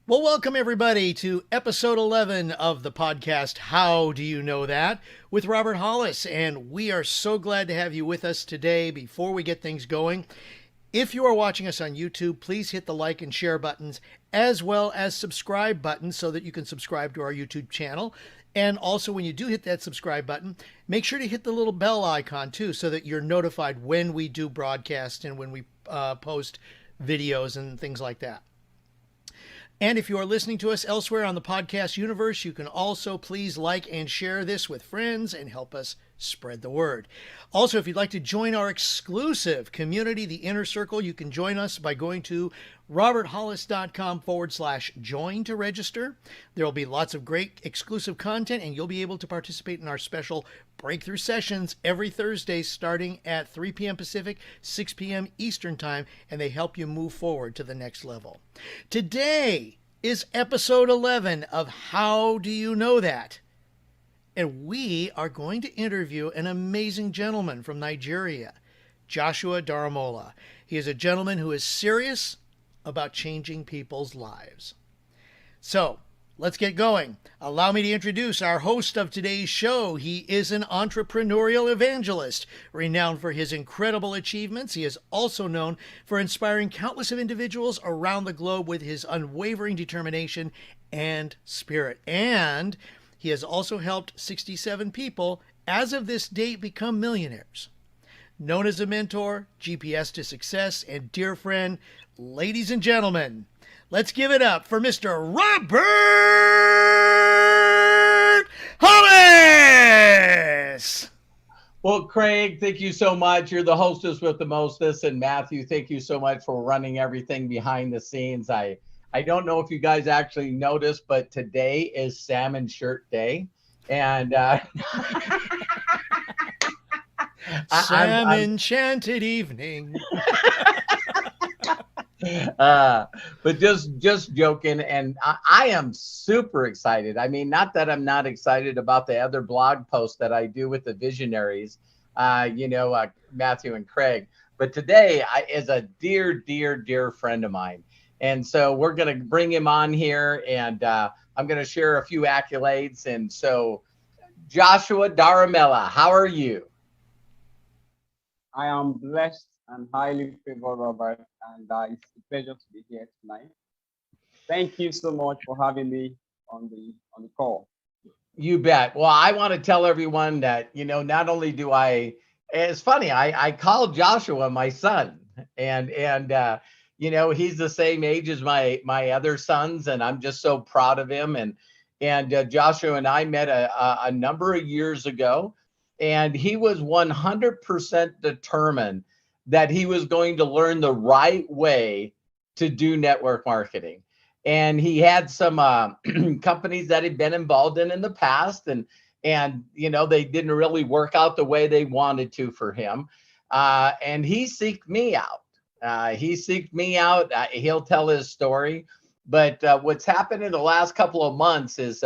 Well, welcome everybody to episode 11 of the podcast, How Do You Know That? With Robert Hollis. And we are so glad to have you with us today. Before we get things going, if you are watching us on YouTube, please hit the like and share buttons as well as subscribe button so that you can subscribe to our YouTube channel. And also, when you do hit that subscribe button, make sure to hit the little bell icon too so that you're notified when we do broadcast and when we post videos and things like that. And if you are listening to us elsewhere on the podcast universe, you can also please like and share this with friends and help us spread the word. Also, if you'd like to join our exclusive community, the Inner Circle, you can join us by going to roberthollis.com/join to register. There will be lots of great exclusive content, and you'll be able to participate in our special breakthrough sessions every Thursday starting at 3 p.m. Pacific, 6 p.m. Eastern Time, and they help you move forward to the next level. Today is episode 11 of How Do You Know That? And we are going to interview an amazing gentleman from Nigeria, Joshua Daramola. He is a gentleman who is serious about changing people's lives. So, let's get going. Allow me to introduce our host of today's show. He is an entrepreneurial evangelist, renowned for his incredible achievements. He is also known for inspiring countless of individuals around the globe with his unwavering determination and spirit. And he has also helped 67 people, as of this date, become millionaires. Known as a mentor, GPS to success, and dear friend, ladies and gentlemen, let's give it up for Mr. Robert Hollis! Well, Craig, thank you so much. You're the hostess with the mostest. And Matthew, thank you so much for running everything behind the scenes. I don't know if you guys actually noticed, but today is Salmon Shirt Day. And Some enchanted evening. But just joking. And I am super excited. I mean, not that I'm not excited about the other blog posts that I do with the visionaries, Matthew and Craig. But today is a dear friend of mine. And so we're going to bring him on here, and I'm going to share a few accolades. And so, Joshua Daramola, how are you? I am blessed and highly favored, Robert, and it's a pleasure to be here tonight. Thank you so much for having me on the call. You bet. Well, I want to tell everyone that, not only do it's funny, I call Joshua my son, and he's the same age as my other sons, and I'm just so proud of him. And Joshua and I met a number of years ago, and he was 100% determined that he was going to learn the right way to do network marketing. And he had some companies that he'd been involved in the past, and they didn't really work out the way they wanted to for him. And he seeked me out. He'll tell his story, but what's happened in the last couple of months is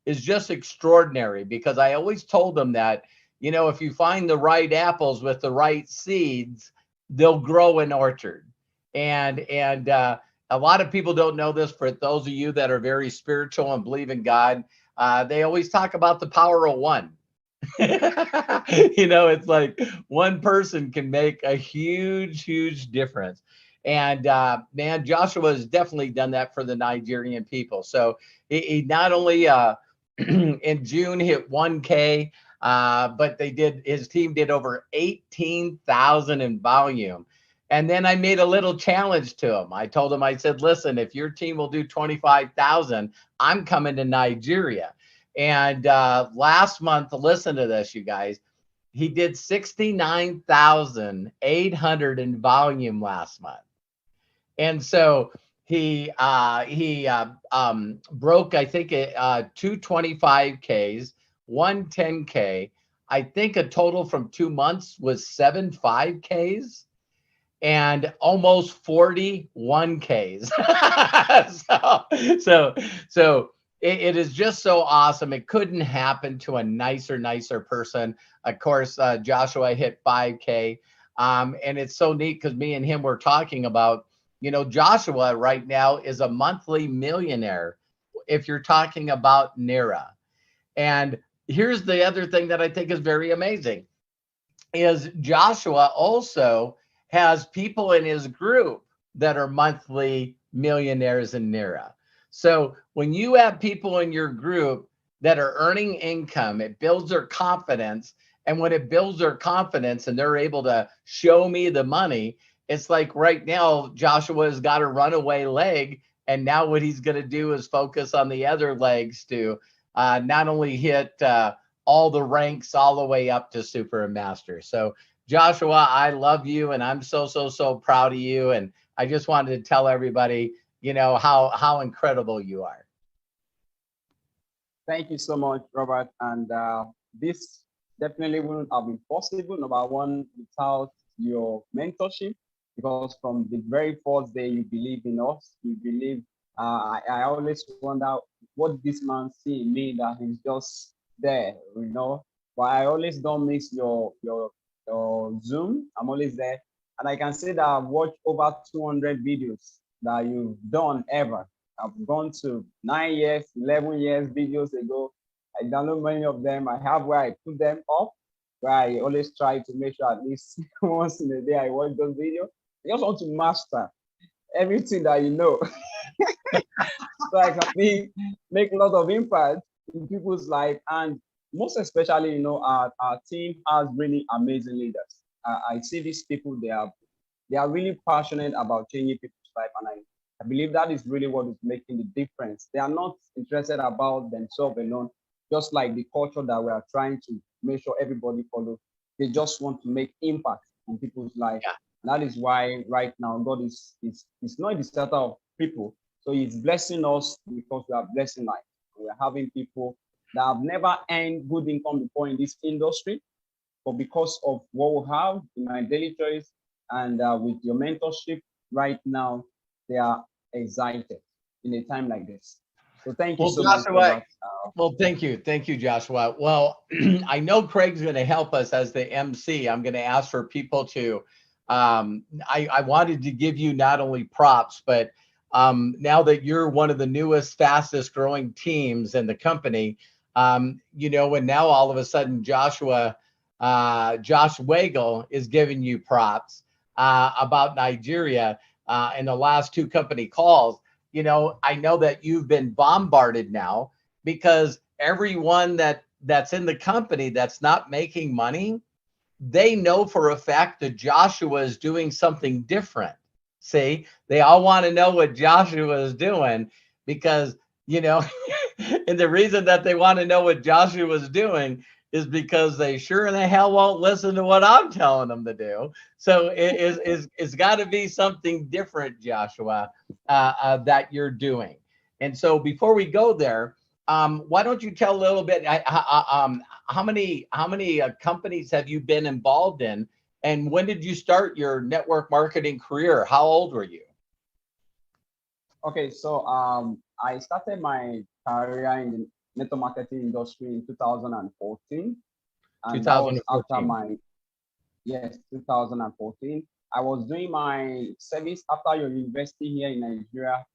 just extraordinary, because I always told him that, if you find the right apples with the right seeds, they'll grow an orchard. And a lot of people don't know this. For those of you that are very spiritual and believe in God, they always talk about the power of one. It's like one person can make a huge difference. And man, Joshua has definitely done that for the Nigerian people. So he not only in June hit 1K, but his team did over 18,000 in volume. And then I made a little challenge to him. I told him, I said, listen, if your team will do 25,000, I'm coming to Nigeria. And last month, listen to this, you guys, he did 69,800 in volume last month. And so he broke, I think, 225Ks, 110K. I think a total from 2 months was 7 5Ks. And almost 41Ks. so it is just so awesome. It couldn't happen to a nicer person. Of course, Joshua hit 5K. And it's so neat because me and him were talking about, Joshua right now is a monthly millionaire if you're talking about NERA. And here's the other thing that I think is very amazing is Joshua also has people in his group that are monthly millionaires in NERA. So when you have people in your group that are earning income, it builds their confidence. And when it builds their confidence and they're able to show me the money, it's like right now, Joshua has got a runaway leg. And now what he's going to do is focus on the other legs to not only hit all the ranks all the way up to super and master. So Joshua, I love you and I'm so proud of you. And I just wanted to tell everybody, how incredible you are. Thank you so much, Robert. And this definitely wouldn't have been possible, number one, without your mentorship, because from the very first day you believe in us, you believe, I always wonder what this man see in me that he's just there, But I always don't miss your Zoom. I'm always there. And I can say that I've watched over 200 videos that you've done ever. I've gone to 9 years, 11 years videos ago. I download many of them. I have where I put them up, where I always try to make sure at least once in a day I watch those videos. I just want to master everything that you know. So I can make a lot of impact in people's life. And most especially, our team has really amazing leaders. I see these people, they are really passionate about changing people's life. And I believe that is really what is making the difference. They are not interested about themselves alone, just like the culture that we are trying to make sure everybody follows. They just want to make impact in people's life. Yeah. And that is why right now God is not the starter of people. So he's blessing us because we are blessing life. We are having people that have never earned good income before in this industry, but because of what we have in my daily choice and with your mentorship right now, they are excited in a time like this. So thank you so much for that. Well, thank you. Thank you, Joshua. Well, I know Craig's going to help us as the MC. I'm going to ask for people to, I wanted to give you not only props, but now that you're one of the newest, fastest growing teams in the company, and now all of a sudden Josh Wagle is giving you props about Nigeria in the last two company calls. I know that you've been bombarded now because everyone that's in the company that's not making money, they know for a fact that Joshua is doing something different. See, they all want to know what Joshua is doing because, and the reason that they want to know what Joshua is doing is because they sure in the hell won't listen to what I'm telling them to do. So it's got to be something different, Joshua, that you're doing. And so before we go there, why don't you tell a little bit, how many companies have you been involved in? And when did you start your network marketing career? How old were you? Okay, so I started my career in the network marketing industry in 2014. And that was after 2014. I was doing my service after your university here in Nigeria.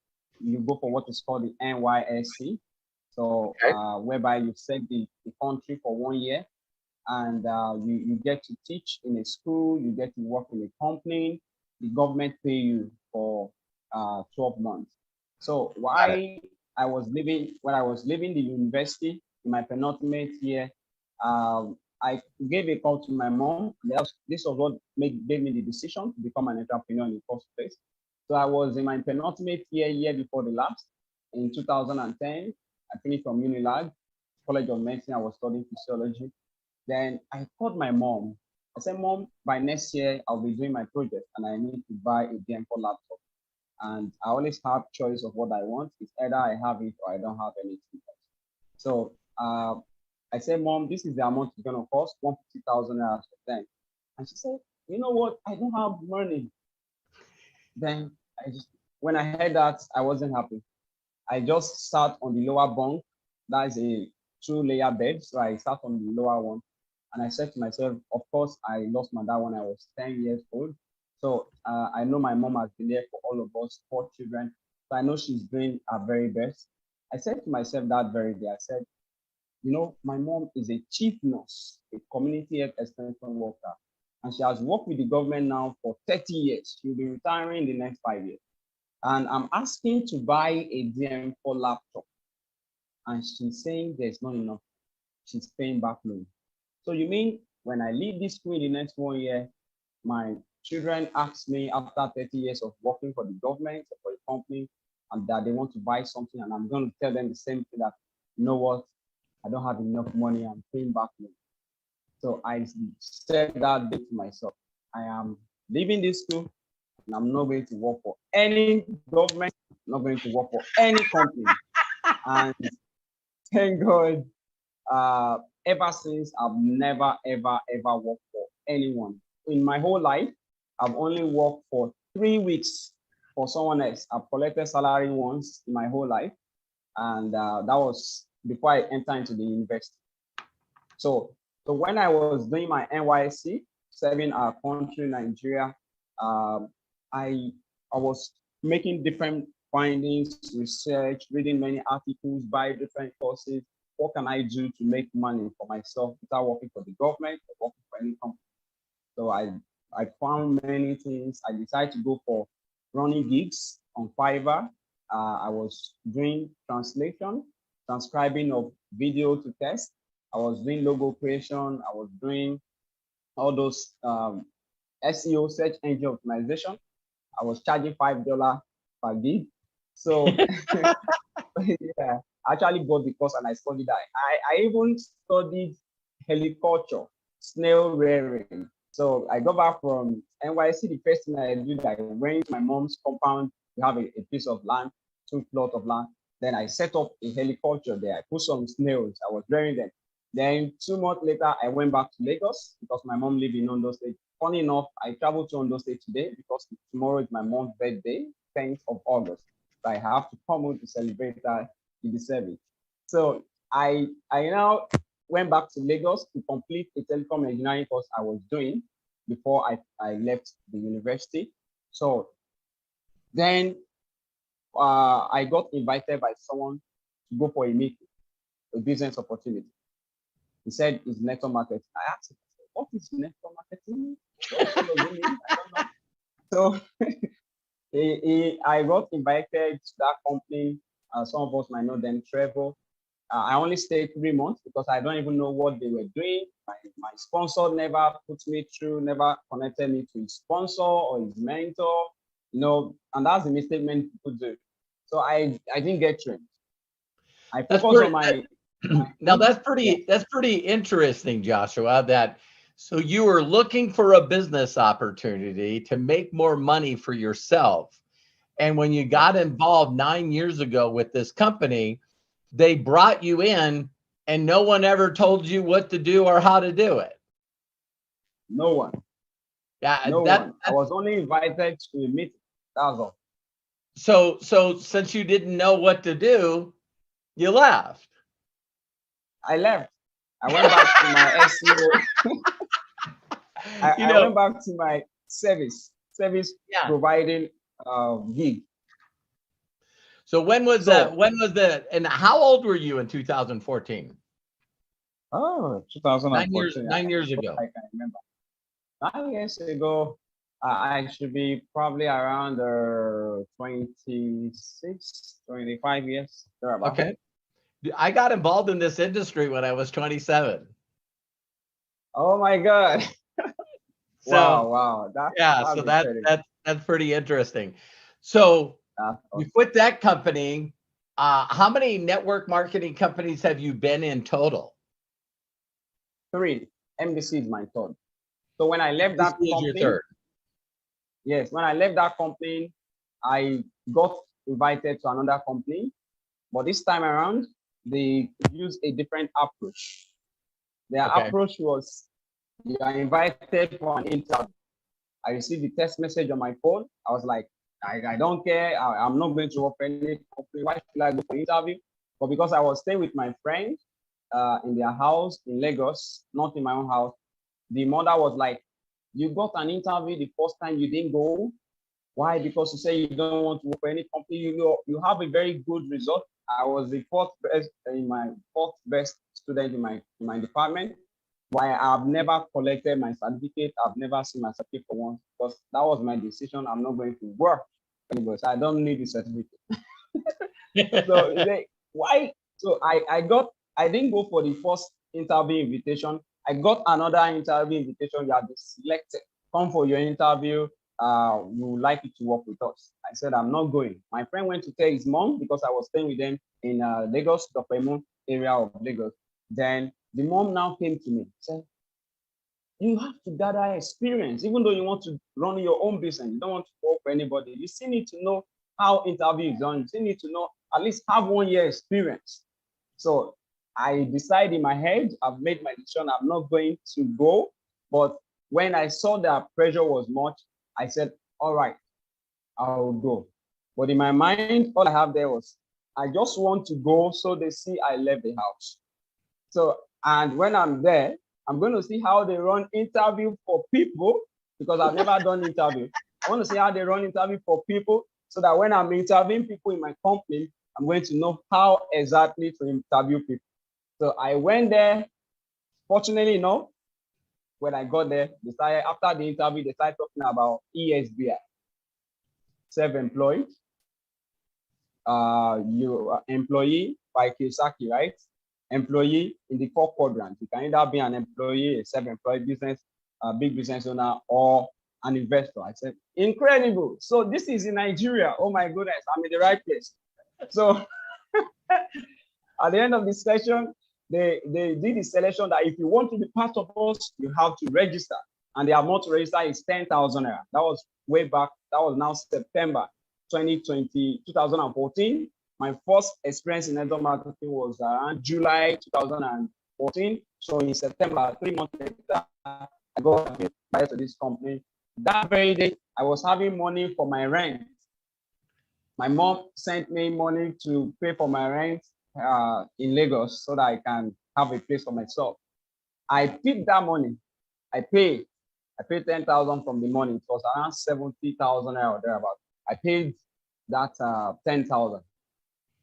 You go for what is called the NYSC. So whereby you serve the country for 1 year. And you get to teach in a school, you get to work in a company, the government pay you for 12 months. So when I was leaving the university in my penultimate year, I gave a call to my mom. This was what gave me the decision to become an entrepreneur in the first place. So I was in my penultimate year before the last. In 2010, I finished from Unilag, College of Medicine. I was studying physiology. Then I called my mom. I said, Mom, by next year, I'll be doing my project and I need to buy a DM4 laptop. And I always have choice of what I want. It's either I have it or I don't have anything else. So I said, Mom, this is the amount it's going to cost, 150,000 for 10. And she said, you know what? I don't have money. Then when I heard that, I wasn't happy. I just sat on the lower bunk. That is a 2-layer bed. So I sat on the lower one. And I said to myself, of course, I lost my dad when I was 10 years old. So I know my mom has been there for all of us, 4 children. So I know she's doing her very best. I said to myself that very day, I said, my mom is a chief nurse, a community health extension worker, and she has worked with the government now for 30 years. She'll be retiring in the next 5 years. And I'm asking to buy a DM4 laptop, and she's saying there's not enough. She's paying back loan. So you mean when I leave this school in the next 1 year, my children ask me after 30 years of working for the government or for a company, and that they want to buy something, and I'm going to tell them the same thing, that, you know what, I don't have enough money, I'm paying back loan. So I said that day to myself, I am leaving this school and I'm not going to work for any government, I'm not going to work for any company. And thank God, ever since, I've never, ever worked for anyone. In my whole life, I've only worked for 3 weeks for someone else. I've collected salary once in my whole life, and that was before I entered into the university. So when I was doing my NYSC, serving our country, Nigeria, I was making different findings, research, reading many articles, buy different courses. What can I do to make money for myself without working for the government or working for any company? So I found many things. I decided to go for running gigs on Fiverr. I was doing translation, transcribing of video to text. I was doing logo creation. I was doing all those SEO, search engine optimization. I was charging $5 per gig. So yeah, I actually bought the course and I studied that. I even studied heliculture, snail rearing. So I got back from NYC. The first thing I did, I went to my mom's compound. We have a piece of land, 2 plots of land. Then I set up a heliculture there. I put some snails. I was rearing them. Then 2 months later, I went back to Lagos because my mom lived in Ondo State. Funny enough, I traveled to Ondo State today because tomorrow is my mom's birthday, 10th of August. So I have to come home to celebrate her in the service. So I now went back to Lagos to complete a telecom engineering course I was doing before I left the university. So then I got invited by someone to go for a meeting, a business opportunity. He said it's network marketing. I asked him, what is network marketing? What does it mean? I don't know. So I got invited to that company. Some of us might know them, Trevor. I only stayed 3 months because I don't even know what they were doing. My sponsor never put me through, never connected me to his sponsor or his mentor, and that's the mistake many people do. So I didn't get trained. I focused on my now that's pretty interesting, Joshua, so you were looking for a business opportunity to make more money for yourself. And when you got involved 9 years ago with this company, they brought you in and no one ever told you what to do or how to do it. No one. Yeah, no one. I was only invited to a meeting. That's all. So since you didn't know what to do, you left. I left. I went back to my SEO. I went back to my service providing gig. So when was that? And how old were you in 2014? Oh, 2014. 9 years ago. I can remember. 9 years ago, I should be probably around 26, 25 years. Okay. I got involved in this industry when I was 27. Oh my God. Wow. That's pretty interesting. So you quit that company. How many network marketing companies have you been in total? 3. MDC is my third. So when I left that company, your third. Yes, when I left that company, I got invited to another company, but this time around, they used a different approach. Their approach was, you are invited for an interview. I received the text message on my phone. I was like, I don't care. I'm not going to work for any company. Why should I go for an interview? But because I was staying with my friend in their house in Lagos, not in my own house, the mother was like, You got an interview the first time you didn't go. Why? Because you say you don't want to work for any company. You have a very good result. I was the fourth best student in my department. Why? I've never collected my certificate. I've never seen my certificate for once because that was my decision. I'm not going to work anymore. So I don't need the certificate. So why? So I didn't go for the first interview invitation. I got another interview invitation. You have been selected. Come for your interview. We would like you to work with us. I said, I'm not going. My friend went to tell his mom because I was staying with them in Lagos, the Pemu area of Lagos. Then the mom now came to me, said, you have to gather experience, even though you want to run your own business, you don't want to work for anybody. You still need to know how interview is done. You still need to know, at least have 1 year experience. So I decided in my head, I've made my decision, I'm not going to go. But when I saw that pressure was much, I said, all right, I'll go. But in my mind, all I have there was, I just want to go so they see I left the house. So, and when I'm there, I'm going to see how they run interview for people because I've never done interview. I want to see how they run interview for people so that when I'm interviewing people in my company, I'm going to know how exactly to interview people. So I went there. Fortunately enough, when I got there, after the interview, they started talking about ESBI, self-employed. You are employee by Kiyosaki, right? Employee in the 4 quadrants. You can either be an employee, a self-employed business, a big business owner, or an investor. I said, incredible. So this is in Nigeria. Oh my goodness, I'm in the right place. So at the end of the session, they did the selection that if you want to be part of us, you have to register. And the amount to register is 10,000 naira. That was way back. That was now September 2014. My first experience in network marketing was around July 2014. So in September, 3 months later, I got invited to this company. That very day, I was having money for my rent. My mom sent me money to pay for my rent in Lagos so that I can have a place for myself. I picked that money. I paid 10,000 from the money. It was around 70,000 or thereabout. I paid that 10,000.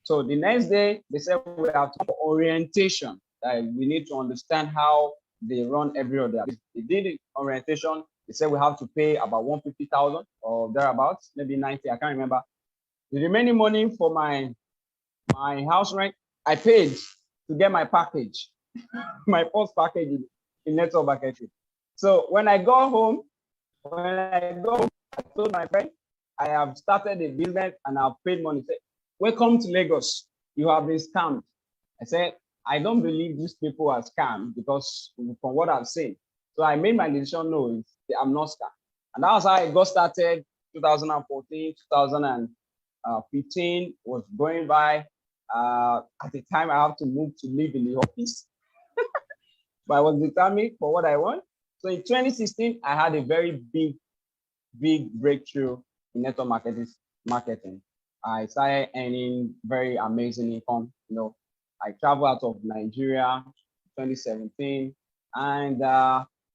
So the next day, they said we have to orientation. We need to understand how they run every other. They did the orientation. They said we have to pay about 150,000 or thereabouts, maybe 90. I can't remember. The remaining money for my house rent, I paid to get my package, my first package in network marketing. So when I got home, I told my friend, I have started a business and I've paid money. Say, welcome to Lagos. You have been scammed. I said, I don't believe these people are scammed because from what I've seen. So I made my decision, no, I'm not scammed. And that was how I got started, 2014, 2015 was going by. At the time, I have to move to live in the office. But I was determined for what I want. So in 2016, I had a very big breakthrough in network marketing. I started earning very amazing income. I traveled out of Nigeria 2017, and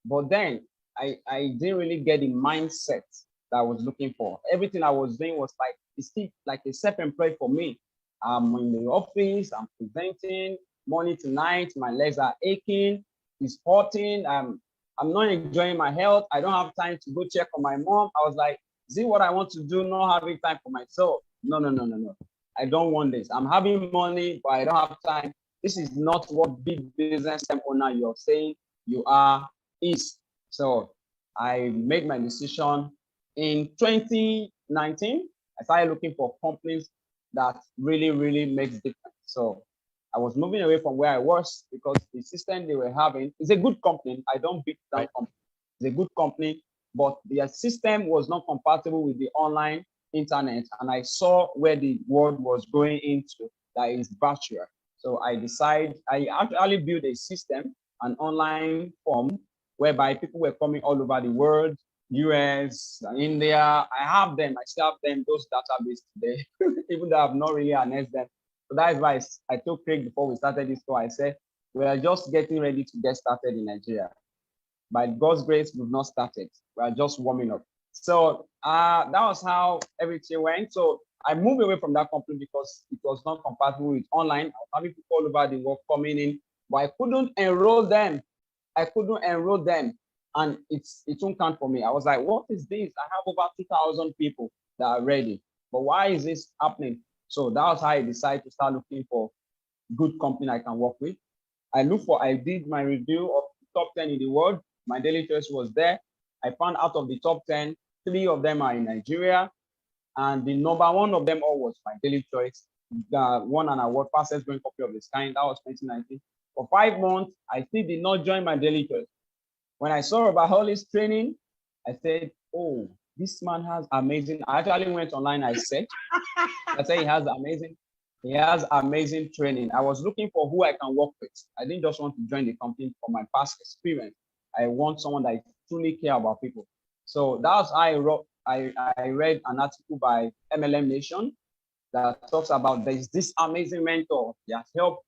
but then I didn't really get the mindset that I was looking for. Everything I was doing was it's still like a self-employed for me. I'm in the office, I'm presenting morning to night, my legs are aching, it's hurting, I'm not enjoying my health. I don't have time to go check on my mom. I was like, is it what I want to do? Not having time for myself. No. I don't want this. I'm having money, but I don't have time. This is not what big business owner you're saying you are is. So I made my decision in 2019. I started looking for companies that really makes difference. So I was moving away from where I was because the system they were having is a good company. I don't beat that company. It's a good company, but their system was not compatible with the online internet. And I saw where the world was going into, that is virtual. So I actually built a system, an online form, whereby people were coming all over the world, US, India. I have them. I still have them, those databases today, even though I've not really harnessed them. So that is why I told Craig before we started this call, I said, we are just getting ready to get started in Nigeria. by God's grace, we've not started. We are just warming up. So that was how everything went. So I moved away from that company because it was not compatible with online. I was having people all over the world coming in, but I couldn't enroll them. And it won't count for me. I was like, what is this? I have over 2,000 people that are ready, but why is this happening? So that was how I decided to start looking for good company I can work with. I did my review of the top 10 in the world. My daily choice was there. I found out of the top 10, 3 of them are in Nigeria, and the number 1 of them all was my daily choice. Won an award, fastest growing company of this kind. That was 2019. For 5 months, I still did not join my daily choice. When I saw about Hollis training, I said, oh, this man has amazing. I actually went online, I said he has amazing training. I was looking for who I can work with. I didn't just want to join the company for my past experience. I want someone that truly care about people. So that's how I read an article by MLM Nation that talks about there's this amazing mentor that helped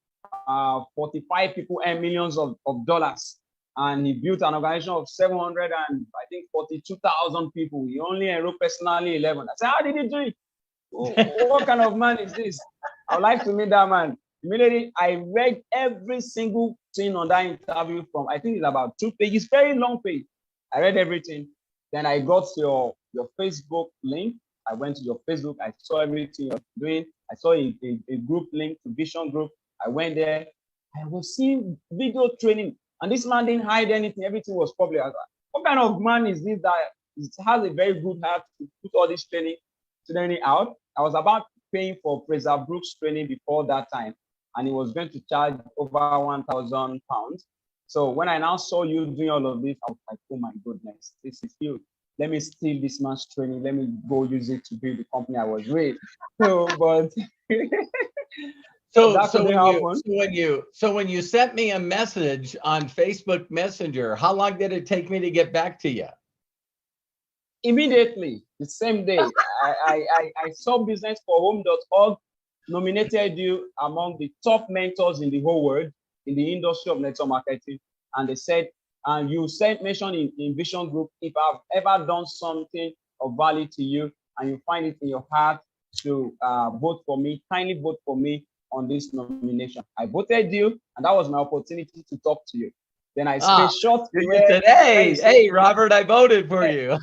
45 people earn millions of dollars. And he built an organization of 42,000 people. He only enrolled personally 11. I said, how did he do it? What kind of man is this? I would like to meet that man. Immediately, I read every single thing on that interview from, I think it's about 2 pages, very long page. I read everything. Then I got your Facebook link. I went to your Facebook. I saw everything you're doing. I saw a group link to Vision Group. I went there. I was seeing video training. And this man didn't hide anything. Everything was public. I was like, what kind of man is this that has a very good heart to put all this training out? I was about paying for Fraser Brooks training before that time, and he was going to charge over £1,000. So when I now saw you doing all of this, I was like, oh my goodness, this is huge. Let me steal this man's training. Let me go use it to build the company I was with. So when you sent me a message on Facebook Messenger, how long did it take me to get back to you? Immediately, the same day. I saw businessforhome.org nominated you among the top mentors in the whole world in the industry of network marketing, and they said, and you mentioned in Vision Group, if I've ever done something of value to you and you find it in your heart to vote for me, kindly vote for me on this nomination. I voted you, and that was my opportunity to talk to you. Then I screenshot. You said, hey, Robert, I voted for you.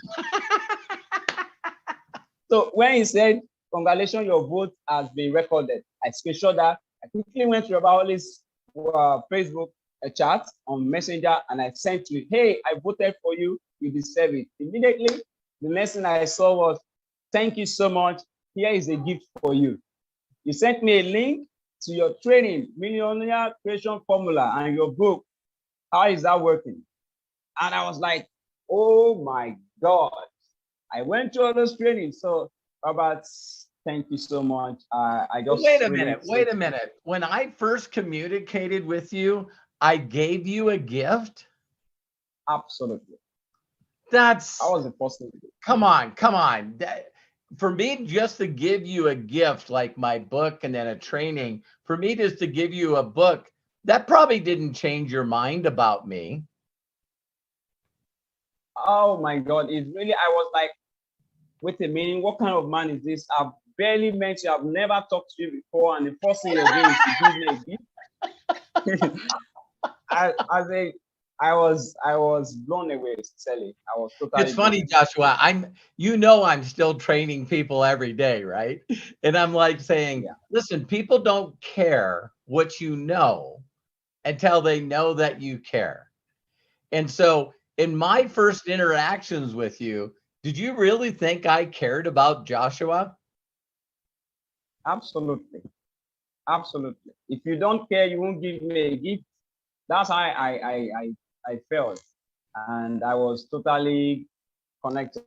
So when he said, congratulations, your vote has been recorded, I screenshot that. I quickly went to about Hollis' Facebook chat on Messenger, and I sent to you, hey, I voted for you, you deserve it. Immediately, the next thing I saw was, thank you so much. Here is a gift for you. You sent me a link to your training, Millionaire Creation Formula, and your book. How is that working? And I was like, oh my God. I went to all those trainings. So, Robert, thank you so much. I just wait a minute. When I first communicated with you, I gave you a gift. Absolutely. I was the first thing. Come on. For me, just to give you a gift like my book and then a training, for me just to give you a book, that probably didn't change your mind about me. Oh my God. I was like, wait a minute, what kind of man is this? I've barely met you. I've never talked to you before. And the first thing you're doing is to give me a gift. I was blown away, Sally. I was totally. It's funny, Joshua. I'm still training people every day, right? And I'm like saying, listen, people don't care what you know until they know that you care. And so in my first interactions with you, did you really think I cared about Joshua? Absolutely. If you don't care, you won't give me a gift. That's how I felt. And I was totally connected.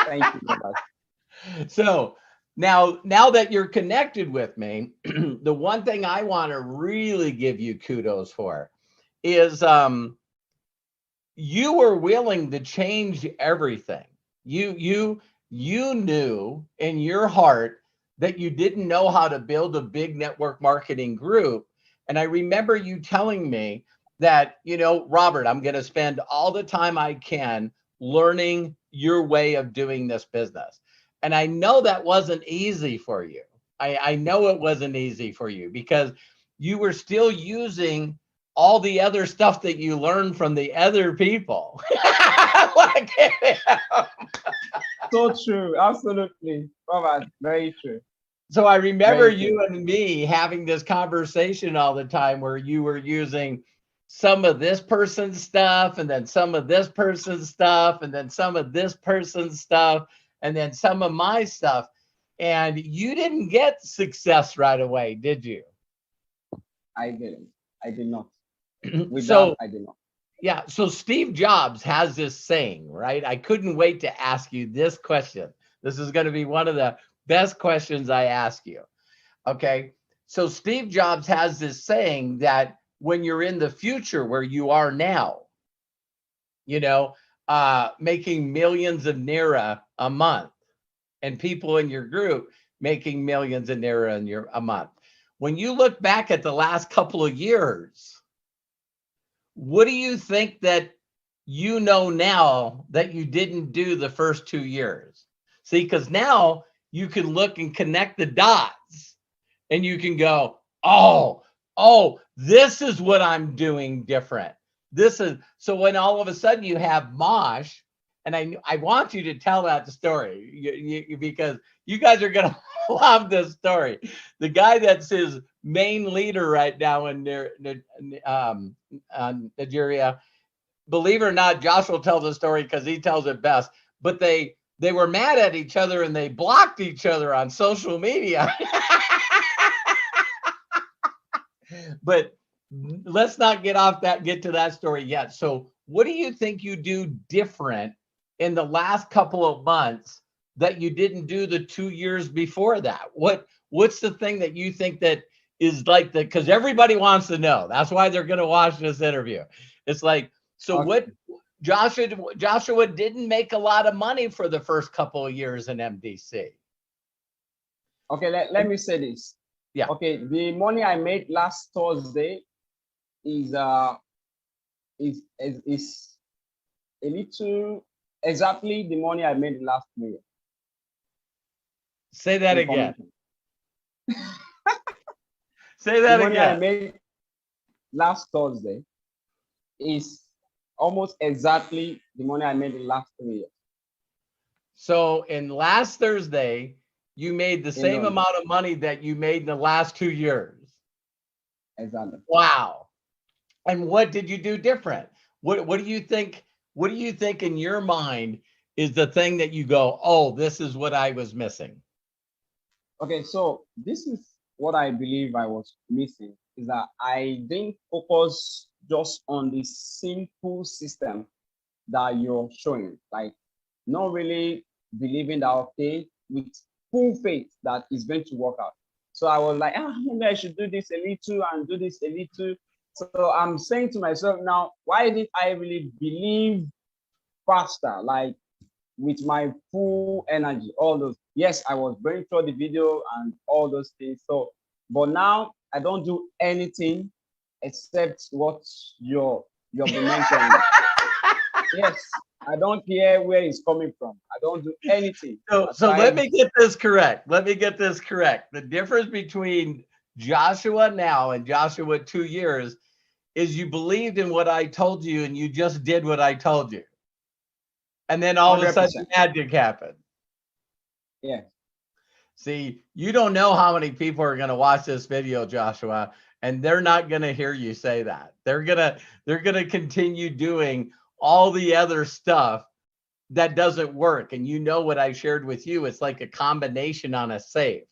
Thank you for that. So now that you're connected with me, the one thing I want to really give you kudos for is you were willing to change everything. You knew in your heart that you didn't know how to build a big network marketing group. And I remember you telling me that, you know, Robert, I'm going to spend all the time I can learning your way of doing this business. And I know that wasn't easy for you. I know it wasn't easy for you because you were still using all the other stuff that you learned from the other people. Like, So true. Absolutely. Robert, very true. so I remember Very you true. and me having this conversation all the time where you were using some of this person's stuff and then some of this person's stuff and then some of this person's stuff and then some of my stuff. And you didn't get success right away, did you? I didn't. I did not. With So, that, I did not. yeah. So Steve Jobs has this saying, right? I couldn't wait to ask you this question. This is going to be one of the best questions I ask you. Okay. So Steve Jobs has this saying that when you're in the future where you are now, you know, making millions of Naira a month and people in your group making millions of Naira a month. When you look back at the last couple of years, what do you think that you know now that you didn't do the first 2 years? See, because now you can look and connect the dots and you can go, oh, this is what I'm doing different. This is so when all of a sudden you have Mosh, and I want you to tell that story because you guys are gonna love this story. The guy that's his main leader right now in Nigeria, believe it or not, Josh will tell the story because he tells it best. But they were mad at each other and they blocked each other on social media. But let's not get to that story yet. So what do you think you do different in the last couple of months that you didn't do the 2 years before that? What's the thing that you think that is like because everybody wants to know. That's why they're going to watch this interview. It's like, so Okay. what Joshua didn't make a lot of money for the first couple of years in MDC. Okay, let me say this. Yeah. Okay, the money I made last Thursday is a little exactly the money I made last year. Say that The again. commission. Say that The money I again. made last Thursday is almost exactly the money I made in last 3 years. So in last Thursday, you made the same Alone. amount of money that you made in the last 2 years. Exactly. Wow. And what did you do different? What do you think? What do you think in your mind is the thing that you go, oh, this is what I was missing? Okay, so this is what I believe I was missing is that I didn't focus just on the simple system that you're showing, like not really believing that, okay, with full faith that it's going to work out. So I was like, maybe I should do this a little and do this a little. So I'm saying to myself now, why did I really believe faster, like with my full energy, all those? Yes, I was going through the video and all those things. So, but now I don't do anything except what you're been mentioning. Yes, I don't care where it's coming from. I don't do anything. So let me get this correct. The difference between Joshua now and Joshua 2 years is you believed in what I told you and you just did what I told you. And then all 100%. Of a sudden magic happened. Yeah. See, you don't know how many people are going to watch this video, Joshua, and they're not going to hear you say that. They're going to continue doing all the other stuff that doesn't work. And you know what I shared with you, it's like a combination on a safe.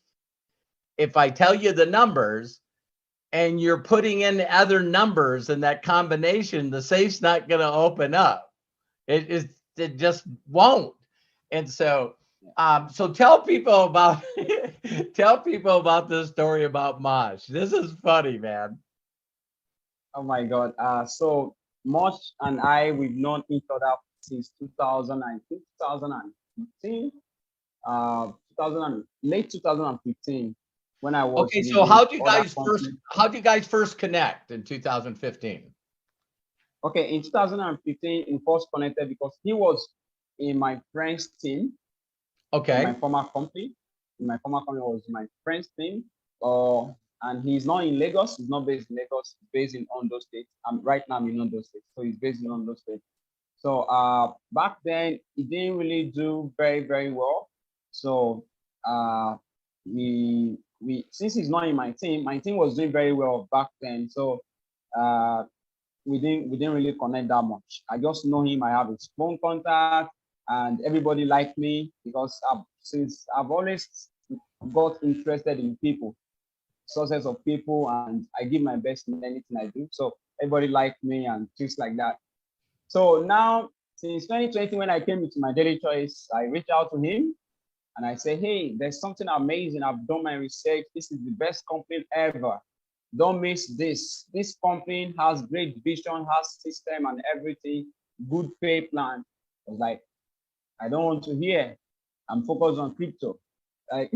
If I tell you the numbers and you're putting in other numbers in that combination, the safe's not going to open up. It just won't. And so so tell people about this story about Mosh. This is funny, man. Oh my God. So Mosh and I, we've known each other since 2015, late 2015, when I was. Okay, so how do you guys first connect in 2015? Okay, in 2015, we first connected because he was in my friend's team in my Okay. former company. In my former company was my friend's team. And he's not in Lagos. He's not based in Lagos. He's based in Ondo State. Right now I'm in Ondo State, so he's based in Ondo State. So back then he didn't really do very well. So we since he's not in my team was doing very well back then. So uh, we didn't really connect that much. I just know him. I have his phone contact, and everybody liked me because since I've always got interested in people, success of people, and I give my best in anything I do. So everybody liked me and things like that. So now, since 2020, when I came into my daily choice, I reached out to him and I say, hey, there's something amazing. I've done my research. This is the best company ever. Don't miss this. This company has great vision, has system and everything, good pay plan. I was like, I don't want to hear. I'm focused on crypto. Like,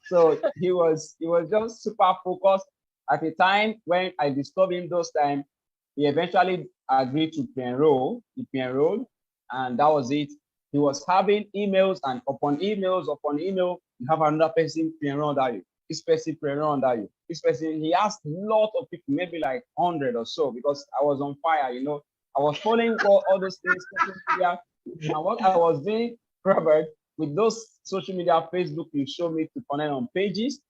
so he was just super focused. At the time when I disturbed him those time, he eventually agreed to pre-enroll. He pre-enrolled, and that was it. He was having emails, and upon email, you have another person pre-enroll that you. This person pre-enroll that you. This person, he asked a lot of people, maybe like 100 or so, because I was on fire, I was following all those things, social media, and what I was doing, Robert, with those social media, Facebook, you show me to connect on pages.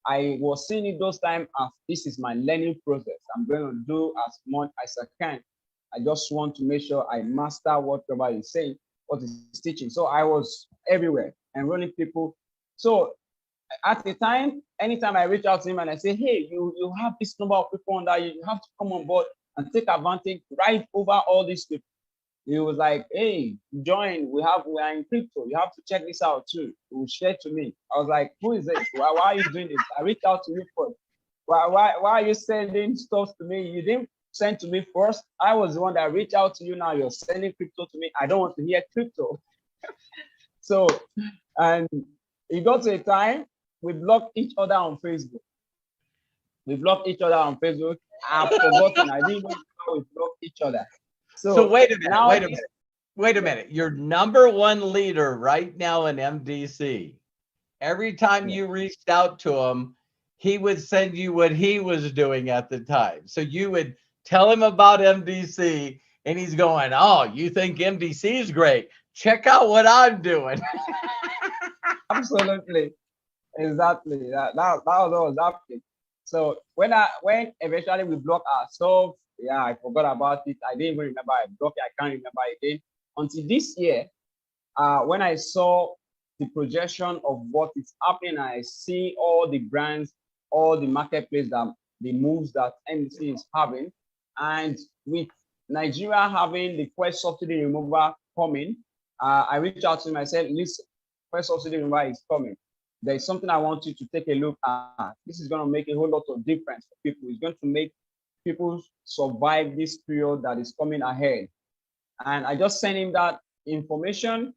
I was seeing it those times as this is my learning process. I'm going to do as much as I can. I just want to make sure I master what Robert is saying, what he's teaching. So I was everywhere enrolling people. So at the time, anytime I reach out to him and I say, hey, you have this number of people on that, you have to come on board and take advantage right over all these people. He was like, hey, join. We are in crypto. You have to check this out too. He will share to me. I was like, who is this? Why are you doing this? I reached out to you first. Why are you sending stuff to me? You didn't send to me first. I was the one that reached out to you. Now you're sending crypto to me. I don't want to hear crypto. So, and it got to a time we blocked each other on Facebook. We blocked each other on Facebook. I've forgotten. I didn't know how we blocked each other. So wait a minute. Now, Wait a minute. Your number one leader right now in MDC. Every time you reached out to him, he would send you what he was doing at the time. So you would tell him about MDC, and he's going, "Oh, you think MDC is great? Check out what I'm doing." absolutely, exactly. That was what was happening. So when eventually we blocked ourselves, yeah, I forgot about it. I didn't even remember I blocked it. I can't remember again until this year. When I saw the projection of what is happening, I see all the brands, all the marketplace, that the moves that MDC is having, and with Nigeria having the first subsidy removal coming, I reached out to him. I said, listen, first subsidy removal is coming. There is something I want you to take a look at. This is going to make a whole lot of difference for people. It's going to make people survive this period that is coming ahead. And I just sent him that information.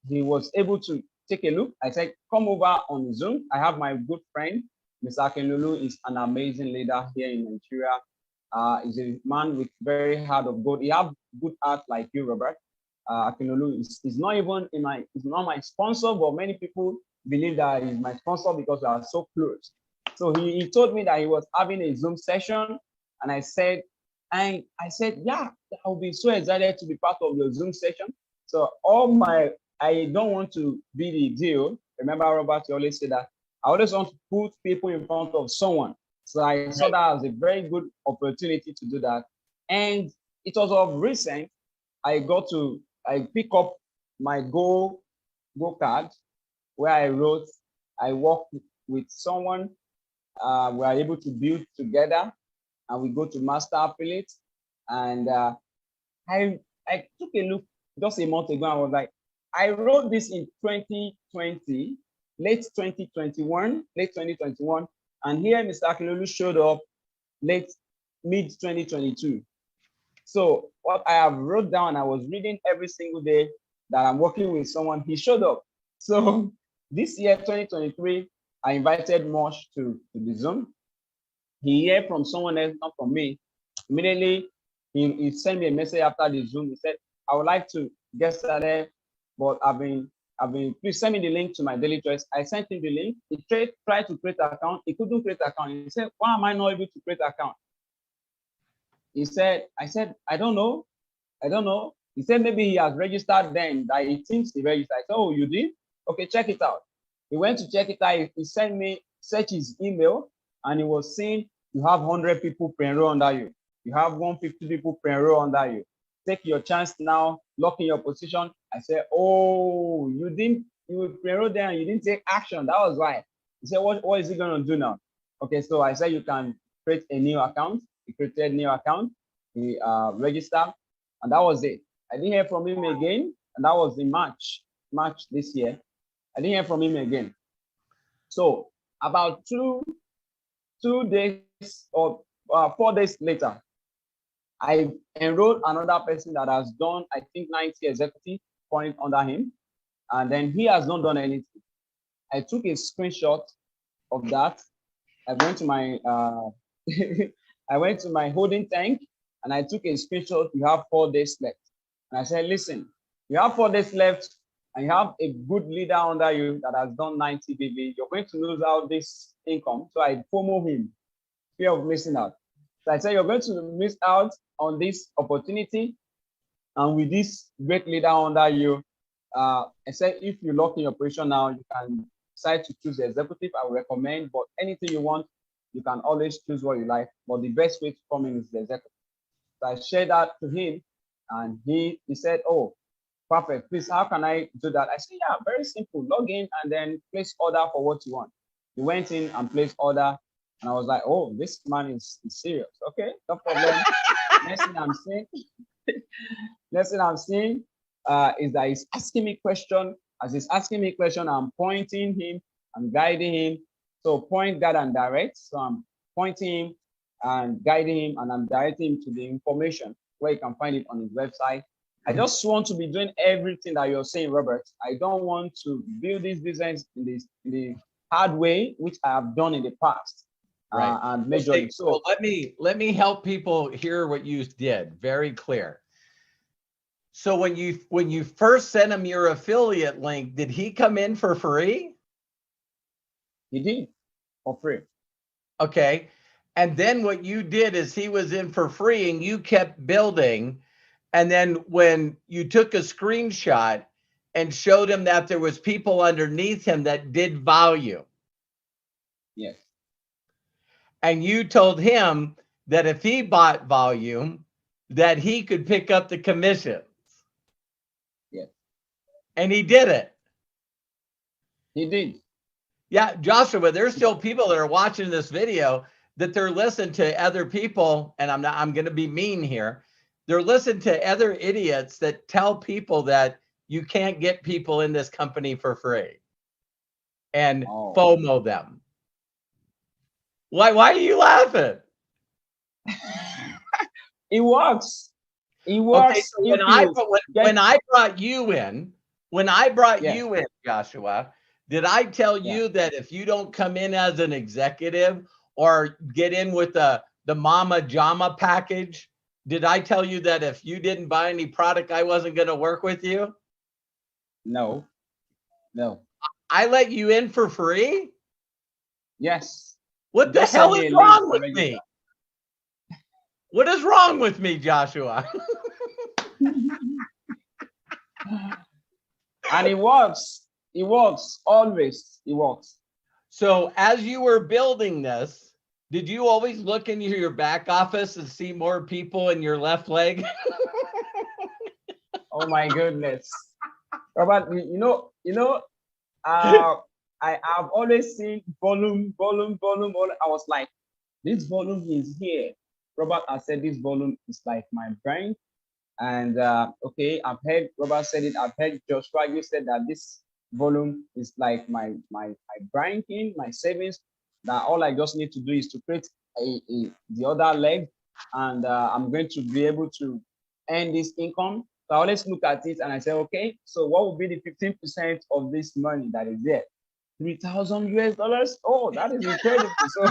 He was able to take a look. I said, come over on Zoom. I have my good friend, Mr. Akinlulu, is an amazing leader here in Nigeria. He's a man with very heart of gold. He have good heart like you, Robert. Akinlulu is not even he's not my sponsor, but many people believe that he's my sponsor because we are so close. So he told me that he was having a Zoom session, and I said, yeah, I'll be so excited to be part of your Zoom session. So I don't want to be the deal. Remember, Robert, you always say that I always want to put people in front of someone. So I saw that as a very good opportunity to do that. And it was of recent, I pick up my Go card where I worked with someone. We are able to build together, and we go to master affiliate. And I took a look just a month ago. I was like, I wrote this in 2020, late 2021, and here Mr. Akinlulu showed up mid 2022. So what I have wrote down, I was reading every single day that I'm working with someone, he showed up. So this year, 2023, I invited Mosh to the Zoom. He heard from someone else, not from me. Immediately, he sent me a message after the Zoom. He said, I would like to get started, but please send me the link to my daily choice. I sent him the link. He tried to create an account. He couldn't create an account. He said, why am I not able to create an account? I said, I don't know. He said, maybe he has registered then, that he thinks he registered. I said, oh, you did? Okay, check it out. He went to check it out. He sent me, search his email, and he was saying, you have 100 people pre-enroll under you. You have 150 people pre-enroll under you. Take your chance now, lock in your position. I said, oh, you pre-enroll there and you didn't take action. That was why. He said, what is he going to do now? Okay, so I said, you can create a new account. He created a new account. He registered, and that was it. I didn't hear from him again, and that was in March this year. I didn't hear from him again. So about 2 days or 4 days later, I enrolled another person that has done, I think, 90 executive point under him, and then he has not done anything. I took a screenshot of that. I went to my I went to my holding tank and I took a screenshot. You have 4 days left. And I said, listen, you have 4 days left and you have a good leader under you that has done 90 BV. You're going to lose out this income. So I FOMO him, fear of missing out. So I said, you're going to miss out on this opportunity. And with this great leader under you, I said, if you lock in your position now, you can decide to choose the executive. I would recommend, but anything you want, you can always choose what you like. But the best way to come in is the executive. So I shared that to him, and he said, oh, perfect. Please, how can I do that? I said, yeah, very simple. Log in and then place order for what you want. He went in and placed order, and I was like, oh, this man is serious. Okay, no problem. Next thing I'm seeing is that he's asking me question. As he's asking me question, I'm pointing him, I'm guiding him. So point, guide, and direct. So I'm pointing him and guiding him, and I'm directing him to the information where you can find it on his website. I just want to be doing everything that you're saying, Robert. I don't want to build this business in the hard way, which I have done in the past. Right. And majorly. Okay, so let me help people hear what you did. Very clear. So when you first sent him your affiliate link, did he come in for free? He did, for free. Okay. And then what you did is he was in for free and you kept building. And then when you took a screenshot and showed him that there was people underneath him that did volume. Yes. And you told him that if he bought volume, that he could pick up the commissions. Yes. And he did it. He did. Yeah, Joshua, there's still people that are watching this video that they're listening to other people, and I'm going to be mean here. They're listening to other idiots that tell people that you can't get people in this company for free and FOMO them. Why are you laughing? It works. It works. Okay, so when I brought you in, Joshua, did I tell you that if you don't come in as an executive or get in with the Mama Jama package, did I tell you that if you didn't buy any product, I wasn't going to work with you? No. I let you in for free? Yes. What the hell is wrong with me? What is wrong with me, Joshua? And it works. It works. Always. It works. So as you were building this, did you always look into your back office and see more people in your left leg? Oh my goodness. Robert, I've always seen volume. I was like, this volume is here. Robert has said this volume is like my brain. And okay, I've heard Robert said it. I've heard Joshua, you said that this volume is like my banking, my savings, that all I just need to do is to create the other leg, and I'm going to be able to earn this income. So I always look at it and I say, okay, so what would be the 15% of this money that is there? $3,000 US? Oh, that is incredible. So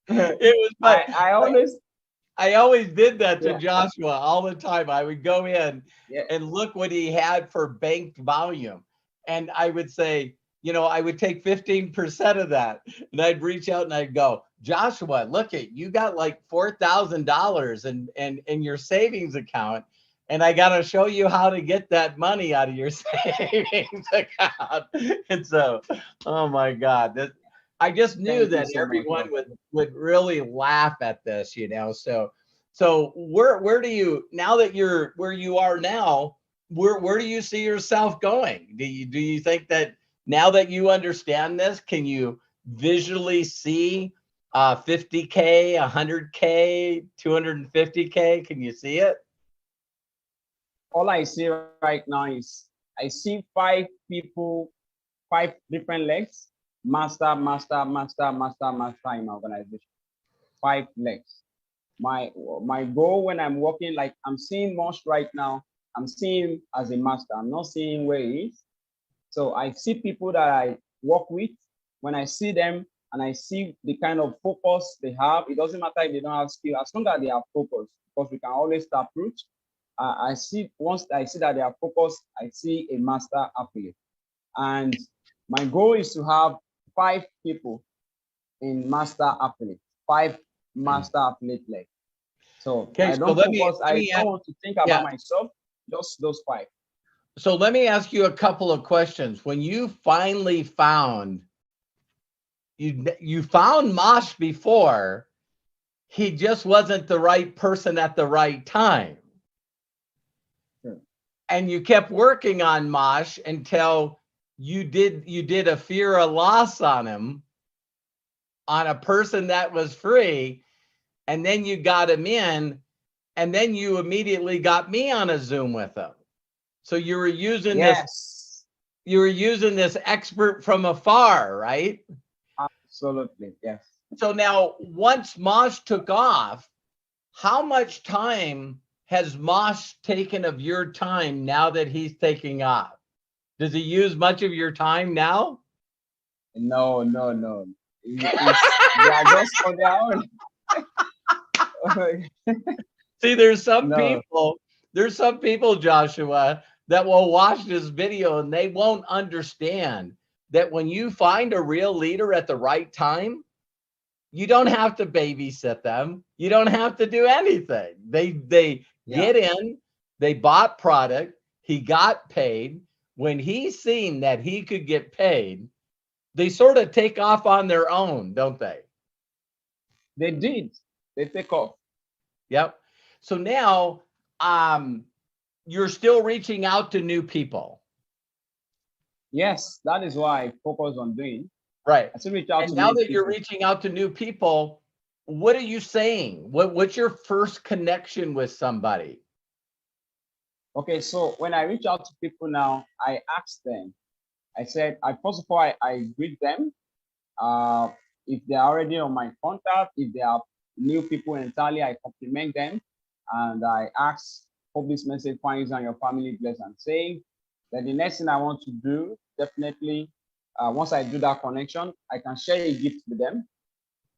it was I I always did that to Yeah, Joshua all the time. I would go in yeah, and look what he had for banked volume. And I would say, I would take 15% of that. And I'd reach out and I'd go, Joshua, look at you got like $4,000 in your savings account. And I got to show you how to get that money out of your savings account. And so, oh my God, I just knew thank you that so much, everyone Robert. would really laugh at this, So where do you, now that you're where you are now, where do you see yourself going? Do you think that now that you understand this, can you visually see 50K, 100K, 250K? Can you see it? All I see right now is I see 5 people, 5 different legs, master, master, master, master, master in my organization. 5 legs. My goal when I'm working, like I'm seeing Mosh right now, I'm seeing him as a master. I'm not seeing where he is. So I see people that I work with. When I see them and I see the kind of focus they have, it doesn't matter if they don't have skill, as long as they have focus, because we can always approach. I see once I see that they are focused, I see a master affiliate. And my goal is to have 5 people in master affiliate, 5 master affiliate legs. So Okay, I so don't focus, I don't want to think about yeah. myself, just those 5. So let me ask you a couple of questions. When you finally found you found Mosh before, he just wasn't the right person at the right time. Sure. And you kept working on Mosh until you did a fear of loss on him, on a person that was free, and then you got him in, and then you immediately got me on a Zoom with him. So you were using Yes. this expert from afar, right? Absolutely, yes. So now once Mosh took off, how much time has Mosh taken of your time now that he's taking off? Does he use much of your time now? No, no, no. They are just on their own. See, there's some No. people, Joshua, that will watch this video and they won't understand that when you find a real leader at the right time, you don't have to babysit them. You don't have to do anything. They Yeah. get in, they bought product, he got paid. When he seen that he could get paid, they sort of take off on their own, don't they? They did. They take off. Yep. So now you're still reaching out to new people. Yes, that is why I focus on doing. Right. I still reach out And to now new that you're people. reaching out to new people, what are you saying? What's your first connection with somebody? Okay, so when I reach out to people now, I ask them. I said, first of all, I greet them. If they're already on my contact, if they are new people entirely, I compliment them. And I ask, hope this message finds you and your family blessed and safe. Then the next thing I want to do, definitely, once I do that connection, I can share a gift with them.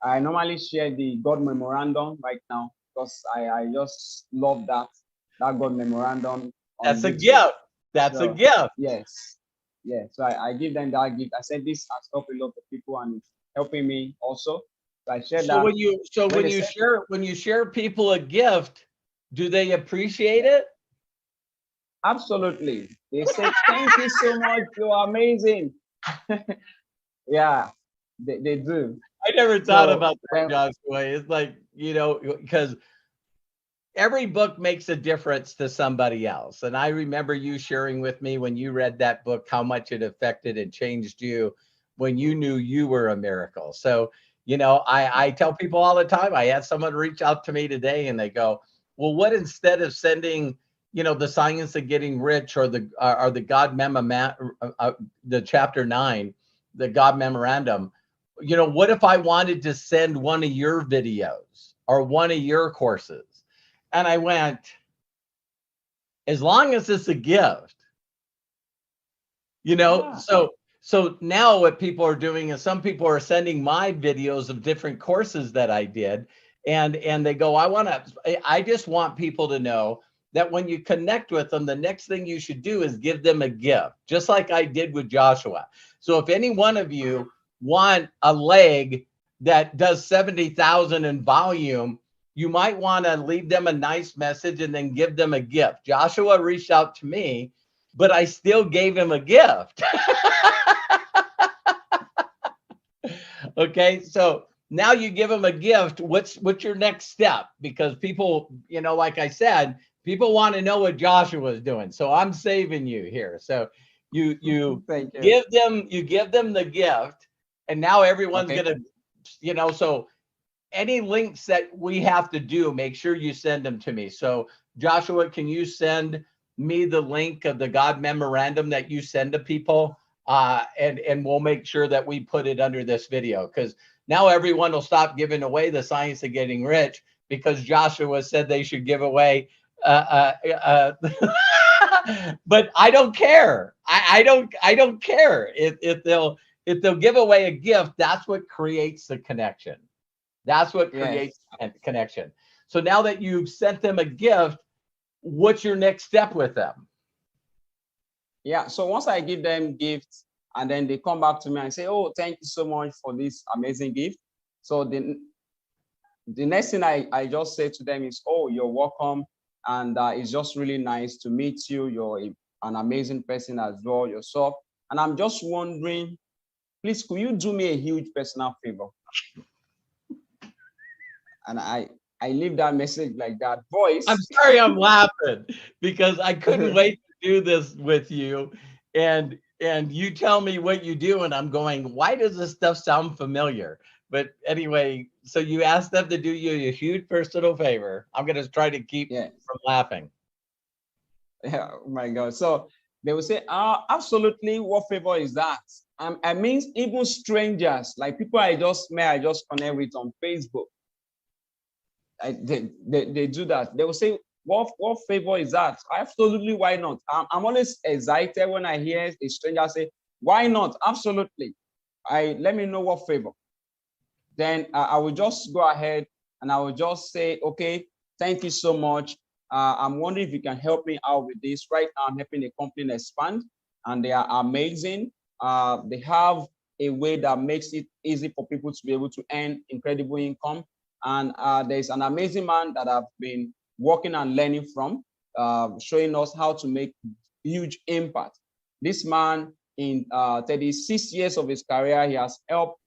I normally share the God memorandum right now because I just love that God memorandum. That's a YouTube. gift. That's a gift. Yes. Yeah. So I give them that gift. I said this has helped a lot of people and it's helping me also. So I share So that. when you share people a gift, do they appreciate it? Absolutely. They say, thank you so much. You're amazing. Yeah, they do. I never thought So, about that, Joshua. It's like, because every book makes a difference to somebody else. And I remember you sharing with me when you read that book, how much it affected and changed you when you knew you were a miracle. So, I tell people all the time, I had someone reach out to me today and they go, well, what instead of sending, the Science of Getting Rich or the God the chapter 9, the God memorandum, what if I wanted to send one of your videos or one of your courses? And I went, as long as it's a gift, yeah. So now what people are doing is some people are sending my videos of different courses that I did. and they go, I just want people to know that when you connect with them, the next thing you should do is give them a gift, just like I did with Joshua. So if any one of you want a leg that does 70,000 in volume, you might want to leave them a nice message and then give them a gift. Joshua reached out to me, but I still gave him a gift. Okay, so now you give them a gift. What's your next step? Because people, like I said, people want to know what Joshua is doing. So I'm saving you here. So you Thank you. give them the gift, and now everyone's Okay. gonna, so any links that we have to do, make sure you send them to me. So Joshua, can you send me the link of the God memorandum that you send to people? And we'll make sure that we put it under this video, because now everyone will stop giving away the science of getting rich because Joshua said they should give away. But I don't care. I don't care if they'll give away a gift. That's what creates the connection. That's what creates connection. So now that you've sent them a gift, what's your next step with them? Yeah. So once I give them gifts and then they come back to me and say, oh, thank you so much for this amazing gift. So the next thing I just say to them is, oh, you're welcome. And it's just really nice to meet you. You're an amazing person as well yourself. And I'm just wondering, please, could you do me a huge personal favor? And I leave that message like that. Voice. I'm sorry, I'm laughing because I couldn't wait to do this with you. And you tell me what you do, and I'm going, why does this stuff sound familiar? But anyway, so you asked them to do you a huge personal favor. I'm going to try to keep from laughing. Yeah, oh my God. So they will say, absolutely, what favor is that? I mean, even strangers, like people I just met, I just connect with on Facebook. They do that. They will say, what favor is that? Absolutely, why not? I'm always excited when I hear a stranger say, why not? Absolutely. Let me know what favor. Then I will just go ahead and I will just say, okay, thank you so much. I'm wondering if you can help me out with this. Right now, I'm helping a company expand, and they are amazing. They have a way that makes it easy for people to be able to earn incredible income. And there's an amazing man that I've been working and learning from, showing us how to make huge impact. This man, in 36 years of his career, he has helped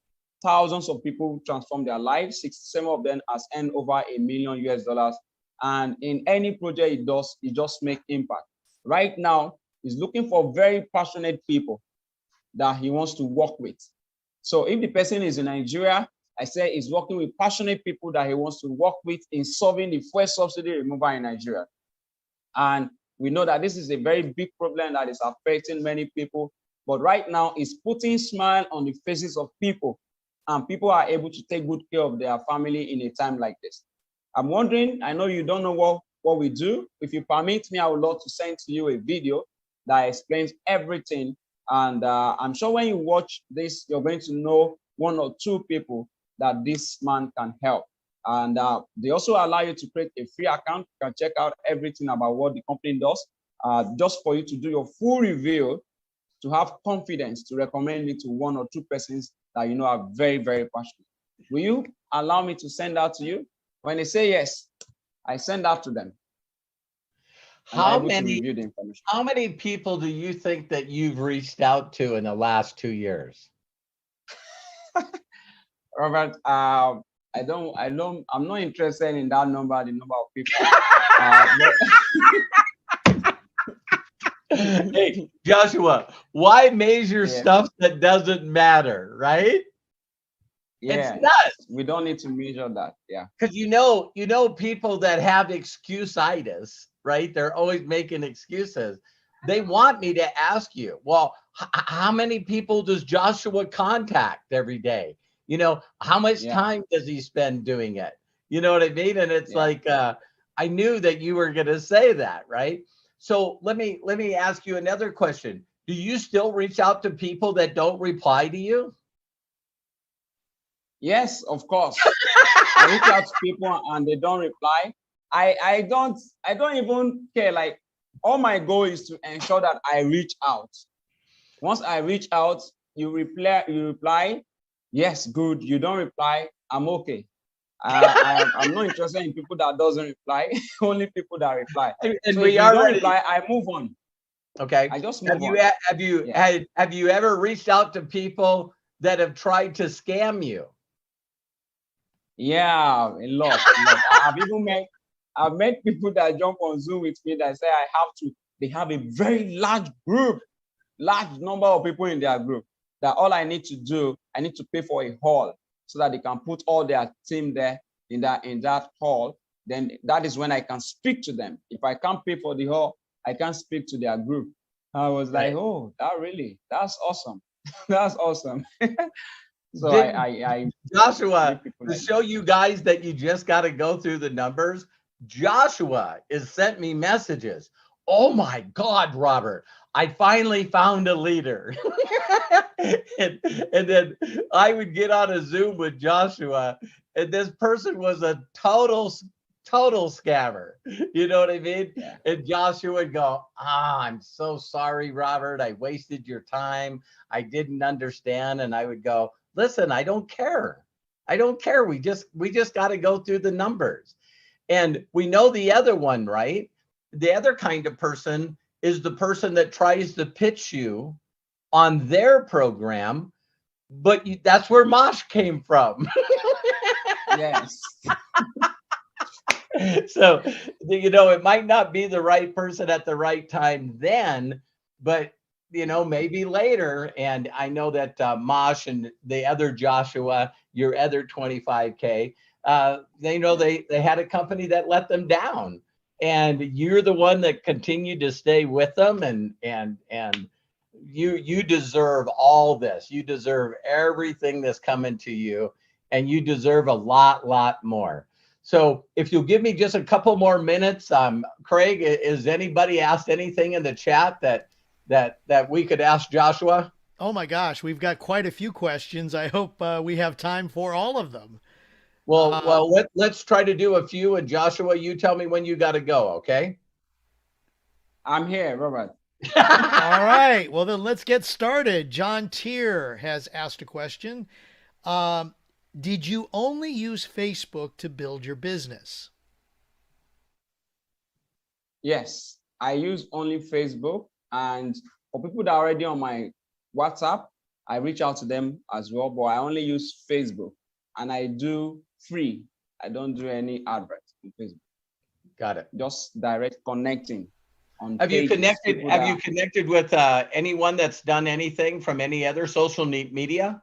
thousands of people transform their lives. Some of them has earned over $1 million. And in any project he does, he just make impact. Right now, he's looking for very passionate people that he wants to work with. So if the person is in Nigeria, I say he's working with passionate people that he wants to work with in solving the fuel subsidy removal in Nigeria. And we know that this is a very big problem that is affecting many people. But right now, it's putting smile on the faces of people, and people are able to take good care of their family in a time like this. I'm wondering, I know you don't know what we do. If you permit me, I would love to send to you a video that explains everything. And I'm sure when you watch this, you're going to know one or two people that this man can help. And they also allow you to create a free account. You can check out everything about what the company does, just for you to do your full review, to have confidence to recommend me to one or two persons that you know are very, very passionate. Will you allow me to send that to you? When they say yes, I send that to them. How many people do you think that you've reached out to in the last 2 years? Robert, I'm not interested in that number, the number of people. Hey, Joshua, why measure stuff that doesn't matter, right? Yeah, it's nuts. We don't need to measure that. Yeah, because you know people that have excuse-itis, right? They're always making excuses. They want me to ask you, well, how many people does Joshua contact every day? How much time does he spend doing it? You know what I mean? And it's like, I knew that you were going to say that, right? So let me ask you another question. Do you still reach out to people that don't reply to you? Yes, of course. I reach out to people and they don't reply. I don't even care. Like, all my goal is to ensure that I reach out. Once I reach out, you reply, yes, good. You don't reply, I'm okay. I'm not interested in people that doesn't reply, only people that reply. And So if we you don't already reply, I move on. okay. I just Have move you on. have you ever reached out to people that have tried to scam you? Yeah, a lot. I've met people that jump on Zoom with me that say I have to. They have a very large group, large number of people in their group. That all I need to do, I need to pay for a hall so that they can put all their team there in that hall. Then that is when I can speak to them. If I can't pay for the hall, I can't speak to their group. I was like, Right. oh, that's awesome. That's awesome. So Did I Joshua, meet people to like show you guys that you just got to go through the numbers, Joshua has sent me messages. Oh my God, Robert, I finally found a leader. and then I would get on a Zoom with Joshua, and this person was a total scammer. You know what I mean? Yeah. And Joshua would go, I'm so sorry, Robert. I wasted your time. I didn't understand. And I would go, listen, I don't care. I don't care. We just got to go through the numbers. And we know the other one, right? The other kind of person is the person that tries to pitch you on their program, but that's where Mosh came from. Yes. So, it might not be the right person at the right time then, but maybe later. And I know that Mosh and the other Joshua, your other 25K, they know they had a company that let them down, and you're the one that continued to stay with them, and you deserve all this. You deserve everything that's coming to you, and you deserve a lot more. So if you'll give me just a couple more minutes, Craig, is anybody asked anything in the chat that we could ask Joshua? Oh my gosh, we've got quite a few questions. I hope we have time for all of them. Well, let's try to do a few. And Joshua, you tell me when you got to go, okay? I'm here, Robert. All right. Well, then let's get started. John Tier has asked a question. Did you only use Facebook to build your business? Yes, I use only Facebook, and for people that are already on my WhatsApp, I reach out to them as well, but I only use Facebook, and I do free. I don't do any adverts on Facebook. Got it. Just direct connecting on Have you pages, connected? Have you connected with anyone that's done anything from any other social media?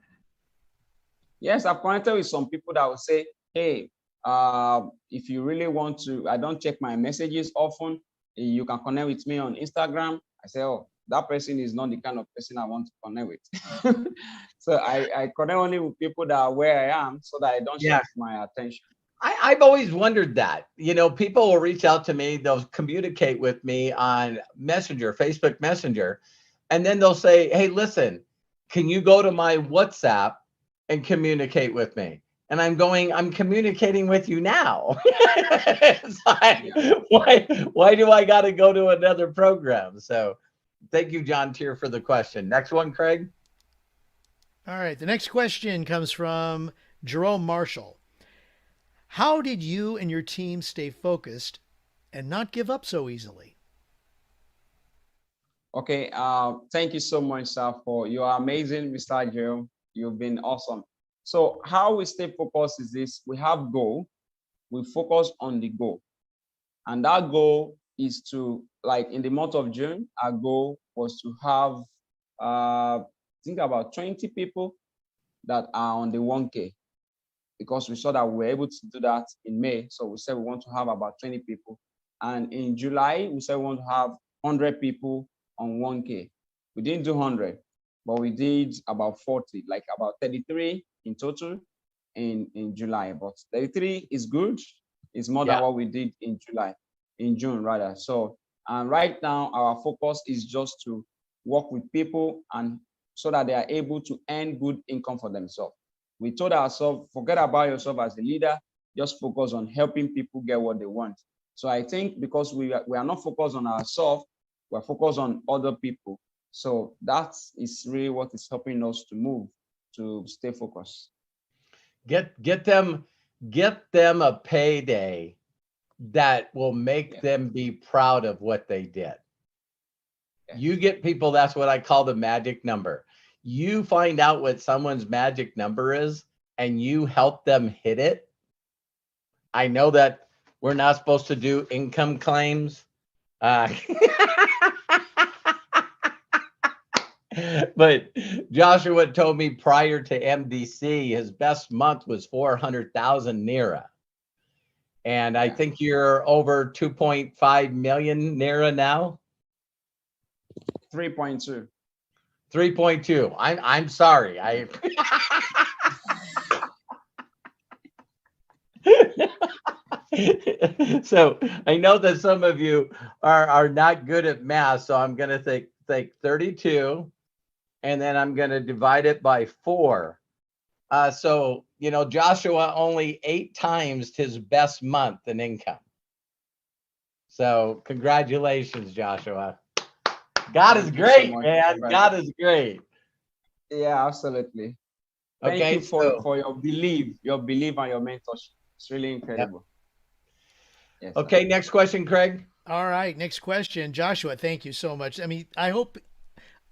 Yes, I've connected with some people that will say, hey, if you really want to, I don't check my messages often. You can connect with me on Instagram. I say, oh, that person is not the kind of person I want to connect with. So I connect only with people that are where I am so that I don't shift my attention. I've always wondered that. People will reach out to me, they'll communicate with me on Messenger, Facebook Messenger, and then they'll say, hey, listen, can you go to my WhatsApp and communicate with me? And I'm communicating with you now. Why do I got to go to another program? So thank you, John Tier, for the question. Next one, Craig. All right. The next question comes from Jerome Marshall. How did you and your team stay focused and not give up so easily? Okay. Thank you so much, sir, you are amazing, Mr. Jerome. You've been awesome. So how we stay focused is this: we have goal, we focus on the goal. And that goal is to, like in the month of June, our goal was to have, I think about 20 people that are on the 1K, because we saw that we were able to do that in May. So we said we want to have about 20 people. And in July, we said we want to have 100 people on 1K. We didn't do 100, but we did about 40, like about 33 in total in July. But 33 is good. It's more than what we did in June rather. So right now our focus is just to work with people and so that they are able to earn good income for themselves. We told ourselves, forget about yourself as a leader, just focus on helping people get what they want. So I think because we are not focused on ourselves, we're focused on other people. So that is really what is helping us to move, to stay focused. Get them a payday that will make them be proud of what they did. You get people, that's what I call the magic number. You find out what someone's magic number is and you help them hit it. I know that we're not supposed to do income claims. But Joshua told me prior to MDC, his best month was 400,000 Naira. And I think you're over 2.5 million Naira now. 3.2. 3.2. I'm sorry. So I know that some of you are not good at math, so I'm going to think 32, and then I'm going to divide it by 4. So, you know, Joshua only 8 times his best month in income. So congratulations, Joshua. God is great, man. God is great. Yeah, absolutely. Thank you for your belief and your mentorship. It's really incredible. Yes, okay, next question, Craig. All right, next question. Joshua, thank you so much. I mean, I hope,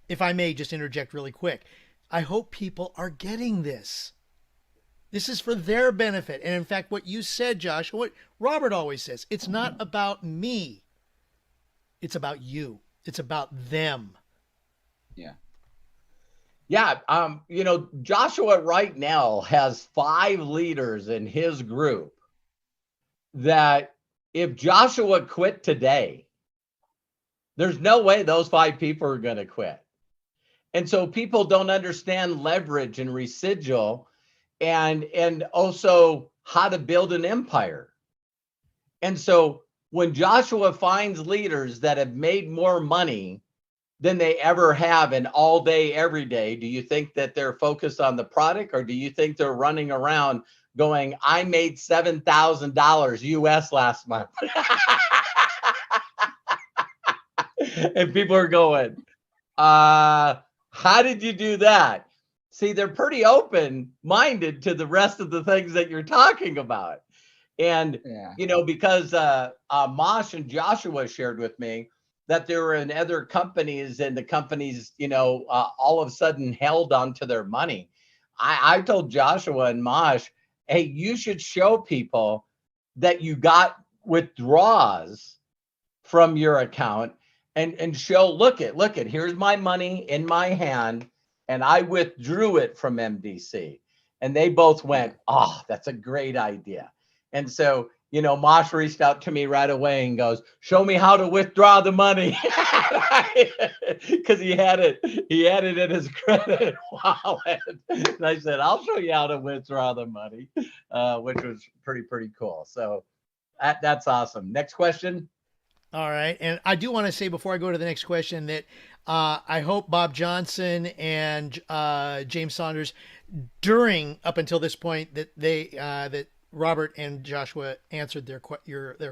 if I may just interject really quick, I hope people are getting this. This is for their benefit. And in fact, what you said, Joshua, what Robert always says, it's not about me. It's about you. It's about them. Yeah. Yeah. You know, Joshua right now has 5 leaders in his group that if Joshua quit today, there's no way those 5 people are going to quit. And so people don't understand leverage and residual and also how to build an empire. And so when Joshua finds leaders that have made more money than they ever have in all day, every day, do you think that they're focused on the product, or do you think they're running around going, I made $7,000 US last month? And people are going, how did you do that? See, they're pretty open-minded to the rest of the things that you're talking about. And, you know, because Mosh and Joshua shared with me that they were in other companies, and the companies, you know, all of a sudden held onto their money. I told Joshua and Mosh, hey, you should show people that you got withdrawals from your account and show, look at, here's my money in my hand, and I withdrew it from MDC. And they both went, oh, that's a great idea. And so, you know, Mosh reached out to me right away and goes, show me how to withdraw the money. Because he had it in his credit wallet. And I said, I'll show you how to withdraw the money, which was pretty cool. So that's awesome. Next question. All right. And I do want to say before I go to the next question that I hope Bob Johnson and James Saunders, up until this point, that that Robert and Joshua answered their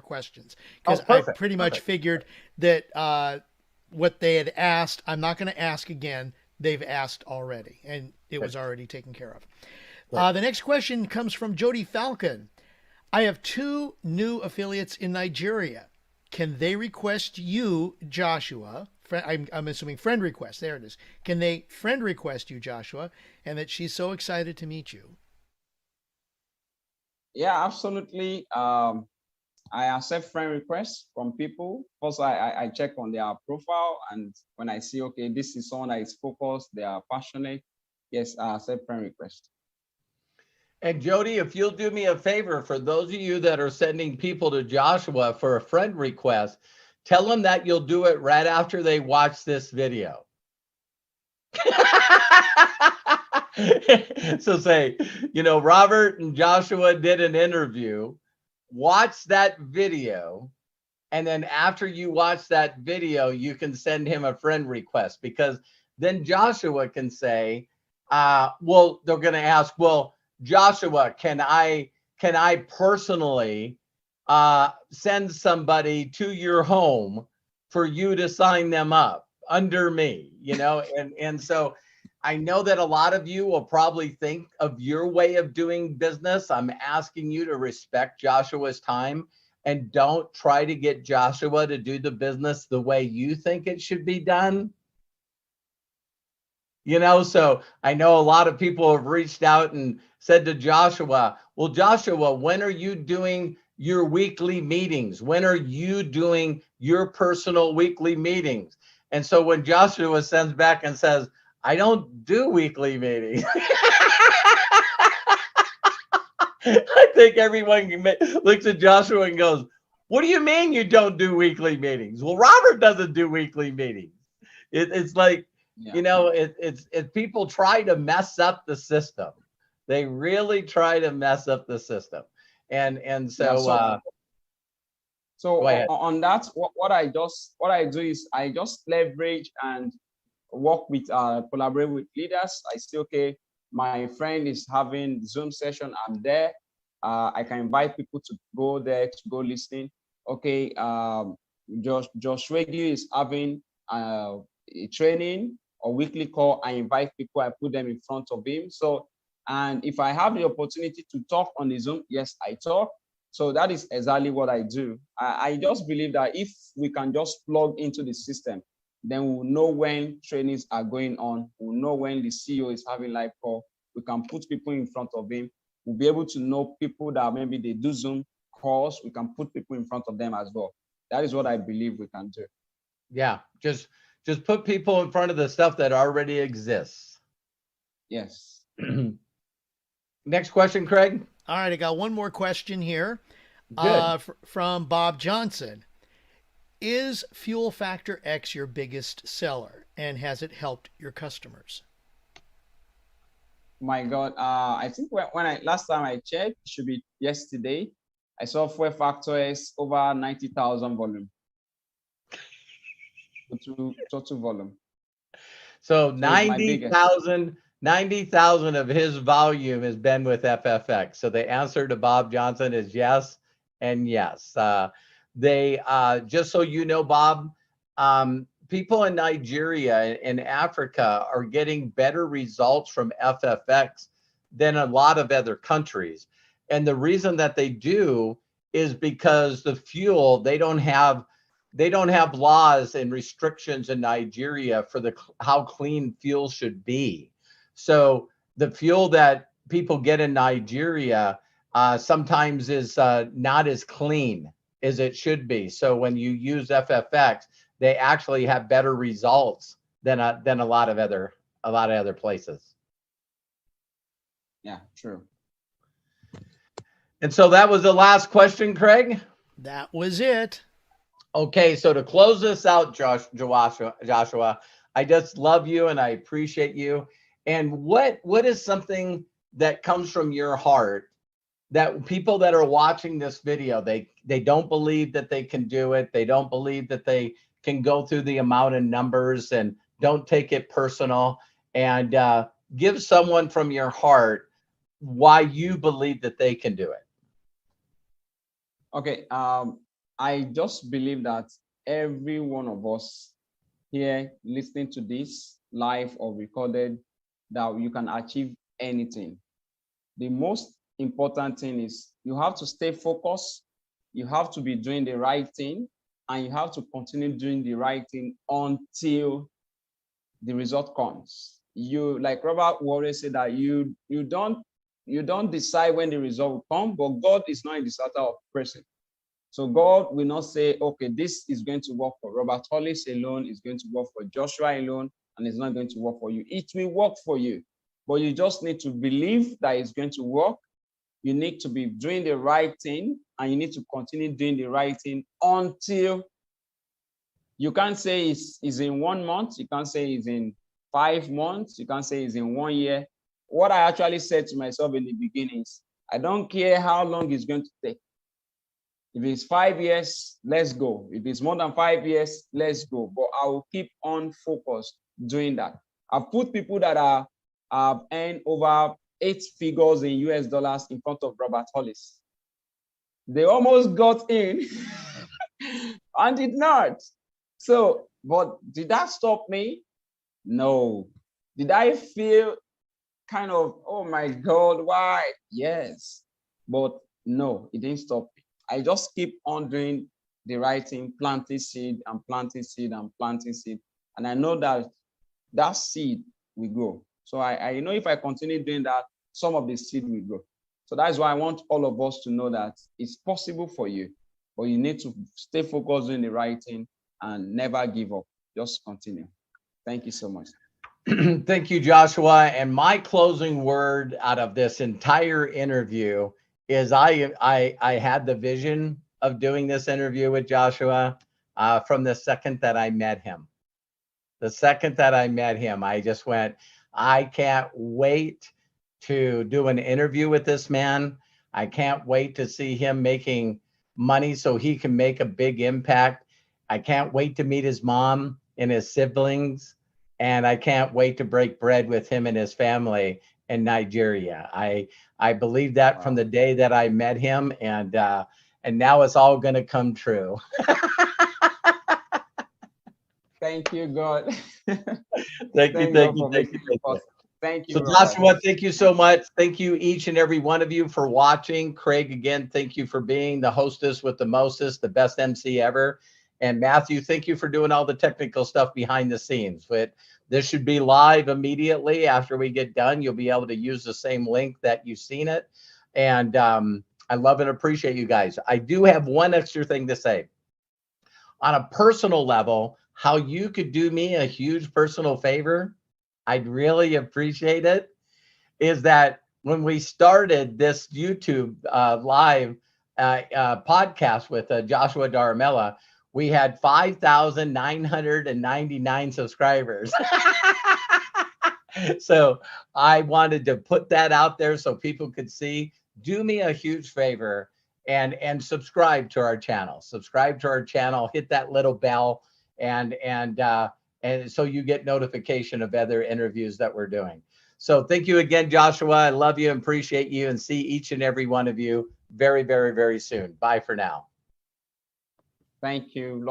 questions, because I pretty much figured that what they had asked, I'm not going to ask again. They've asked already, and it was already taken care of. Right. The next question comes from Jody Falcon. I have 2 new affiliates in Nigeria. Can they request you, Joshua? I'm assuming friend request. There it is. Can they friend request you, Joshua? And that she's so excited to meet you. Yeah, absolutely. I accept friend requests from people. First, I check on their profile, and when I see, okay, this is someone that is focused, they are passionate, yes, I accept friend requests. And Jody, if you'll do me a favor, for those of you that are sending people to Joshua for a friend request, tell them that you'll do it right after they watch this video. So say, you know, Robert and Joshua did an interview, watch that video, and then after you watch that video, you can send him a friend request, because then Joshua can say, well, they're going to ask, well, Joshua, can I personally send somebody to your home for you to sign them up under me, and so I know that a lot of you will probably think of your way of doing business. I'm asking you to respect Joshua's time and don't try to get Joshua to do the business the way you think it should be done. So I know a lot of people have reached out and said to Joshua, well, Joshua, when are you doing your weekly meetings? When are you doing your personal weekly meetings? And so when Joshua sends back and says, I don't do weekly meetings, I think everyone looks at Joshua and goes, what do you mean you don't do weekly meetings? Well, Robert doesn't do weekly meetings. It's like, it's people try to mess up the system. They really try to mess up the system. And so, so on that, what I do is I just leverage and work with collaborate with leaders. I say, okay, my friend is having Zoom session, I'm there. I can invite people to go there to go listen. Okay, Josh Radio is having a training or weekly call. I invite people, I put them in front of him. So, and if I have the opportunity to talk on the Zoom, yes, I talk. So that is exactly what I do. I just believe that if we can just plug into the system, then we'll know when trainings are going on. We'll know when the CEO is having live call. We can put people in front of him. We'll be able to know people that maybe they do Zoom calls. We can put people in front of them as well. That is what I believe we can do. Yeah, just put people in front of the stuff that already exists. Yes. Next question, Craig. All right, I got one more question here from Bob Johnson. Is Fuel Factor X your biggest seller, and has it helped your customers? My God, I think when last time I checked, it should be yesterday, I saw Fuel Factor X over 90,000 volume. Total volume. So 90,000 of his volume has been with FFX. So the answer to Bob Johnson is yes and yes. They just so you know, Bob, people in Nigeria and Africa are getting better results from FFX than a lot of other countries. And the reason that they do is because the fuel, they don't have laws and restrictions in Nigeria for how clean fuel should be. So the fuel that people get in Nigeria sometimes is not as clean as it should be. So when you use FFX, they actually have better results than a lot of other places. Yeah, true. And so that was the last question, Craig. That was it. Okay, so to close this out, Joshua, I just love you and I appreciate you. And what is something that comes from your heart that people that are watching this video, they don't believe that they can do it. They don't believe that they can go through the amount of numbers, and don't take it personal, and give someone from your heart why you believe that they can do it. Okay, I just believe that every one of us here listening to this live or recorded, that you can achieve anything. The most important thing is you have to stay focused, you have to be doing the right thing, and you have to continue doing the right thing until the result comes. You, like Robert Warren said, that you don't decide when the result will come, but God is not in the starter of person. So God will not say, okay, this is going to work for Robert Hollis alone, it's going to work for Joshua alone, and it's not going to work for you. It will work for you, but you just need to believe that it's going to work. You need to be doing the right thing, and you need to continue doing the right thing until you can't say it's in 1 month, you can't say it's in 5 months, you can't say it's in 1 year. What I actually said to myself in the beginning is, I don't care how long it's going to take. If it's 5 years, let's go. If it's more than 5 years, let's go. But I will keep on focused doing that. I've put people that have earned over 8 figures in US dollars in front of Robert Hollis. They almost got in and did not. So, but did that stop me? No. Did I feel kind of, oh my God, why? Yes. But no, it didn't stop me. I just keep on doing the right thing, planting seed and planting seed and planting seed. And I know that that seed will grow. So I know if I continue doing that, some of the seed will grow. So that's why I want all of us to know that it's possible for you, but you need to stay focused on the right thing and never give up. Just continue. Thank you so much. Thank you, Joshua. And my closing word out of this entire interview is I had the vision of doing this interview with Joshua from the second that I met him. The second that I met him, I just went, I can't wait to do an interview with this man. I can't wait to see him making money so he can make a big impact. I can't wait to meet his mom and his siblings. And I can't wait to break bread with him and his family in Nigeria. I believe that from the day that I met him, and now it's all going to come true. Thank you, God. Thank you. Thank you. So Joshua, thank you so much. Thank you each and every one of you for watching. Craig, again, thank you for being the hostess with the mostest, the best MC ever. And Matthew, thank you for doing all the technical stuff behind the scenes. But this should be live immediately after we get done. You'll be able to use the same link that you've seen it. And I love and appreciate you guys. I do have one extra thing to say. On a personal level, how you could do me a huge personal favor, I'd really appreciate it, is that when we started this YouTube live podcast with Joshua Daramola, we had 5,999 subscribers. So I wanted to put that out there so people could see. Do me a huge favor and subscribe to our channel. Subscribe to our channel, hit that little bell, and so you get notification of other interviews that we're doing. So thank you again, Joshua. I love you and appreciate you, and see each and every one of you very, very, very soon. Bye for now. Thank you. Love you.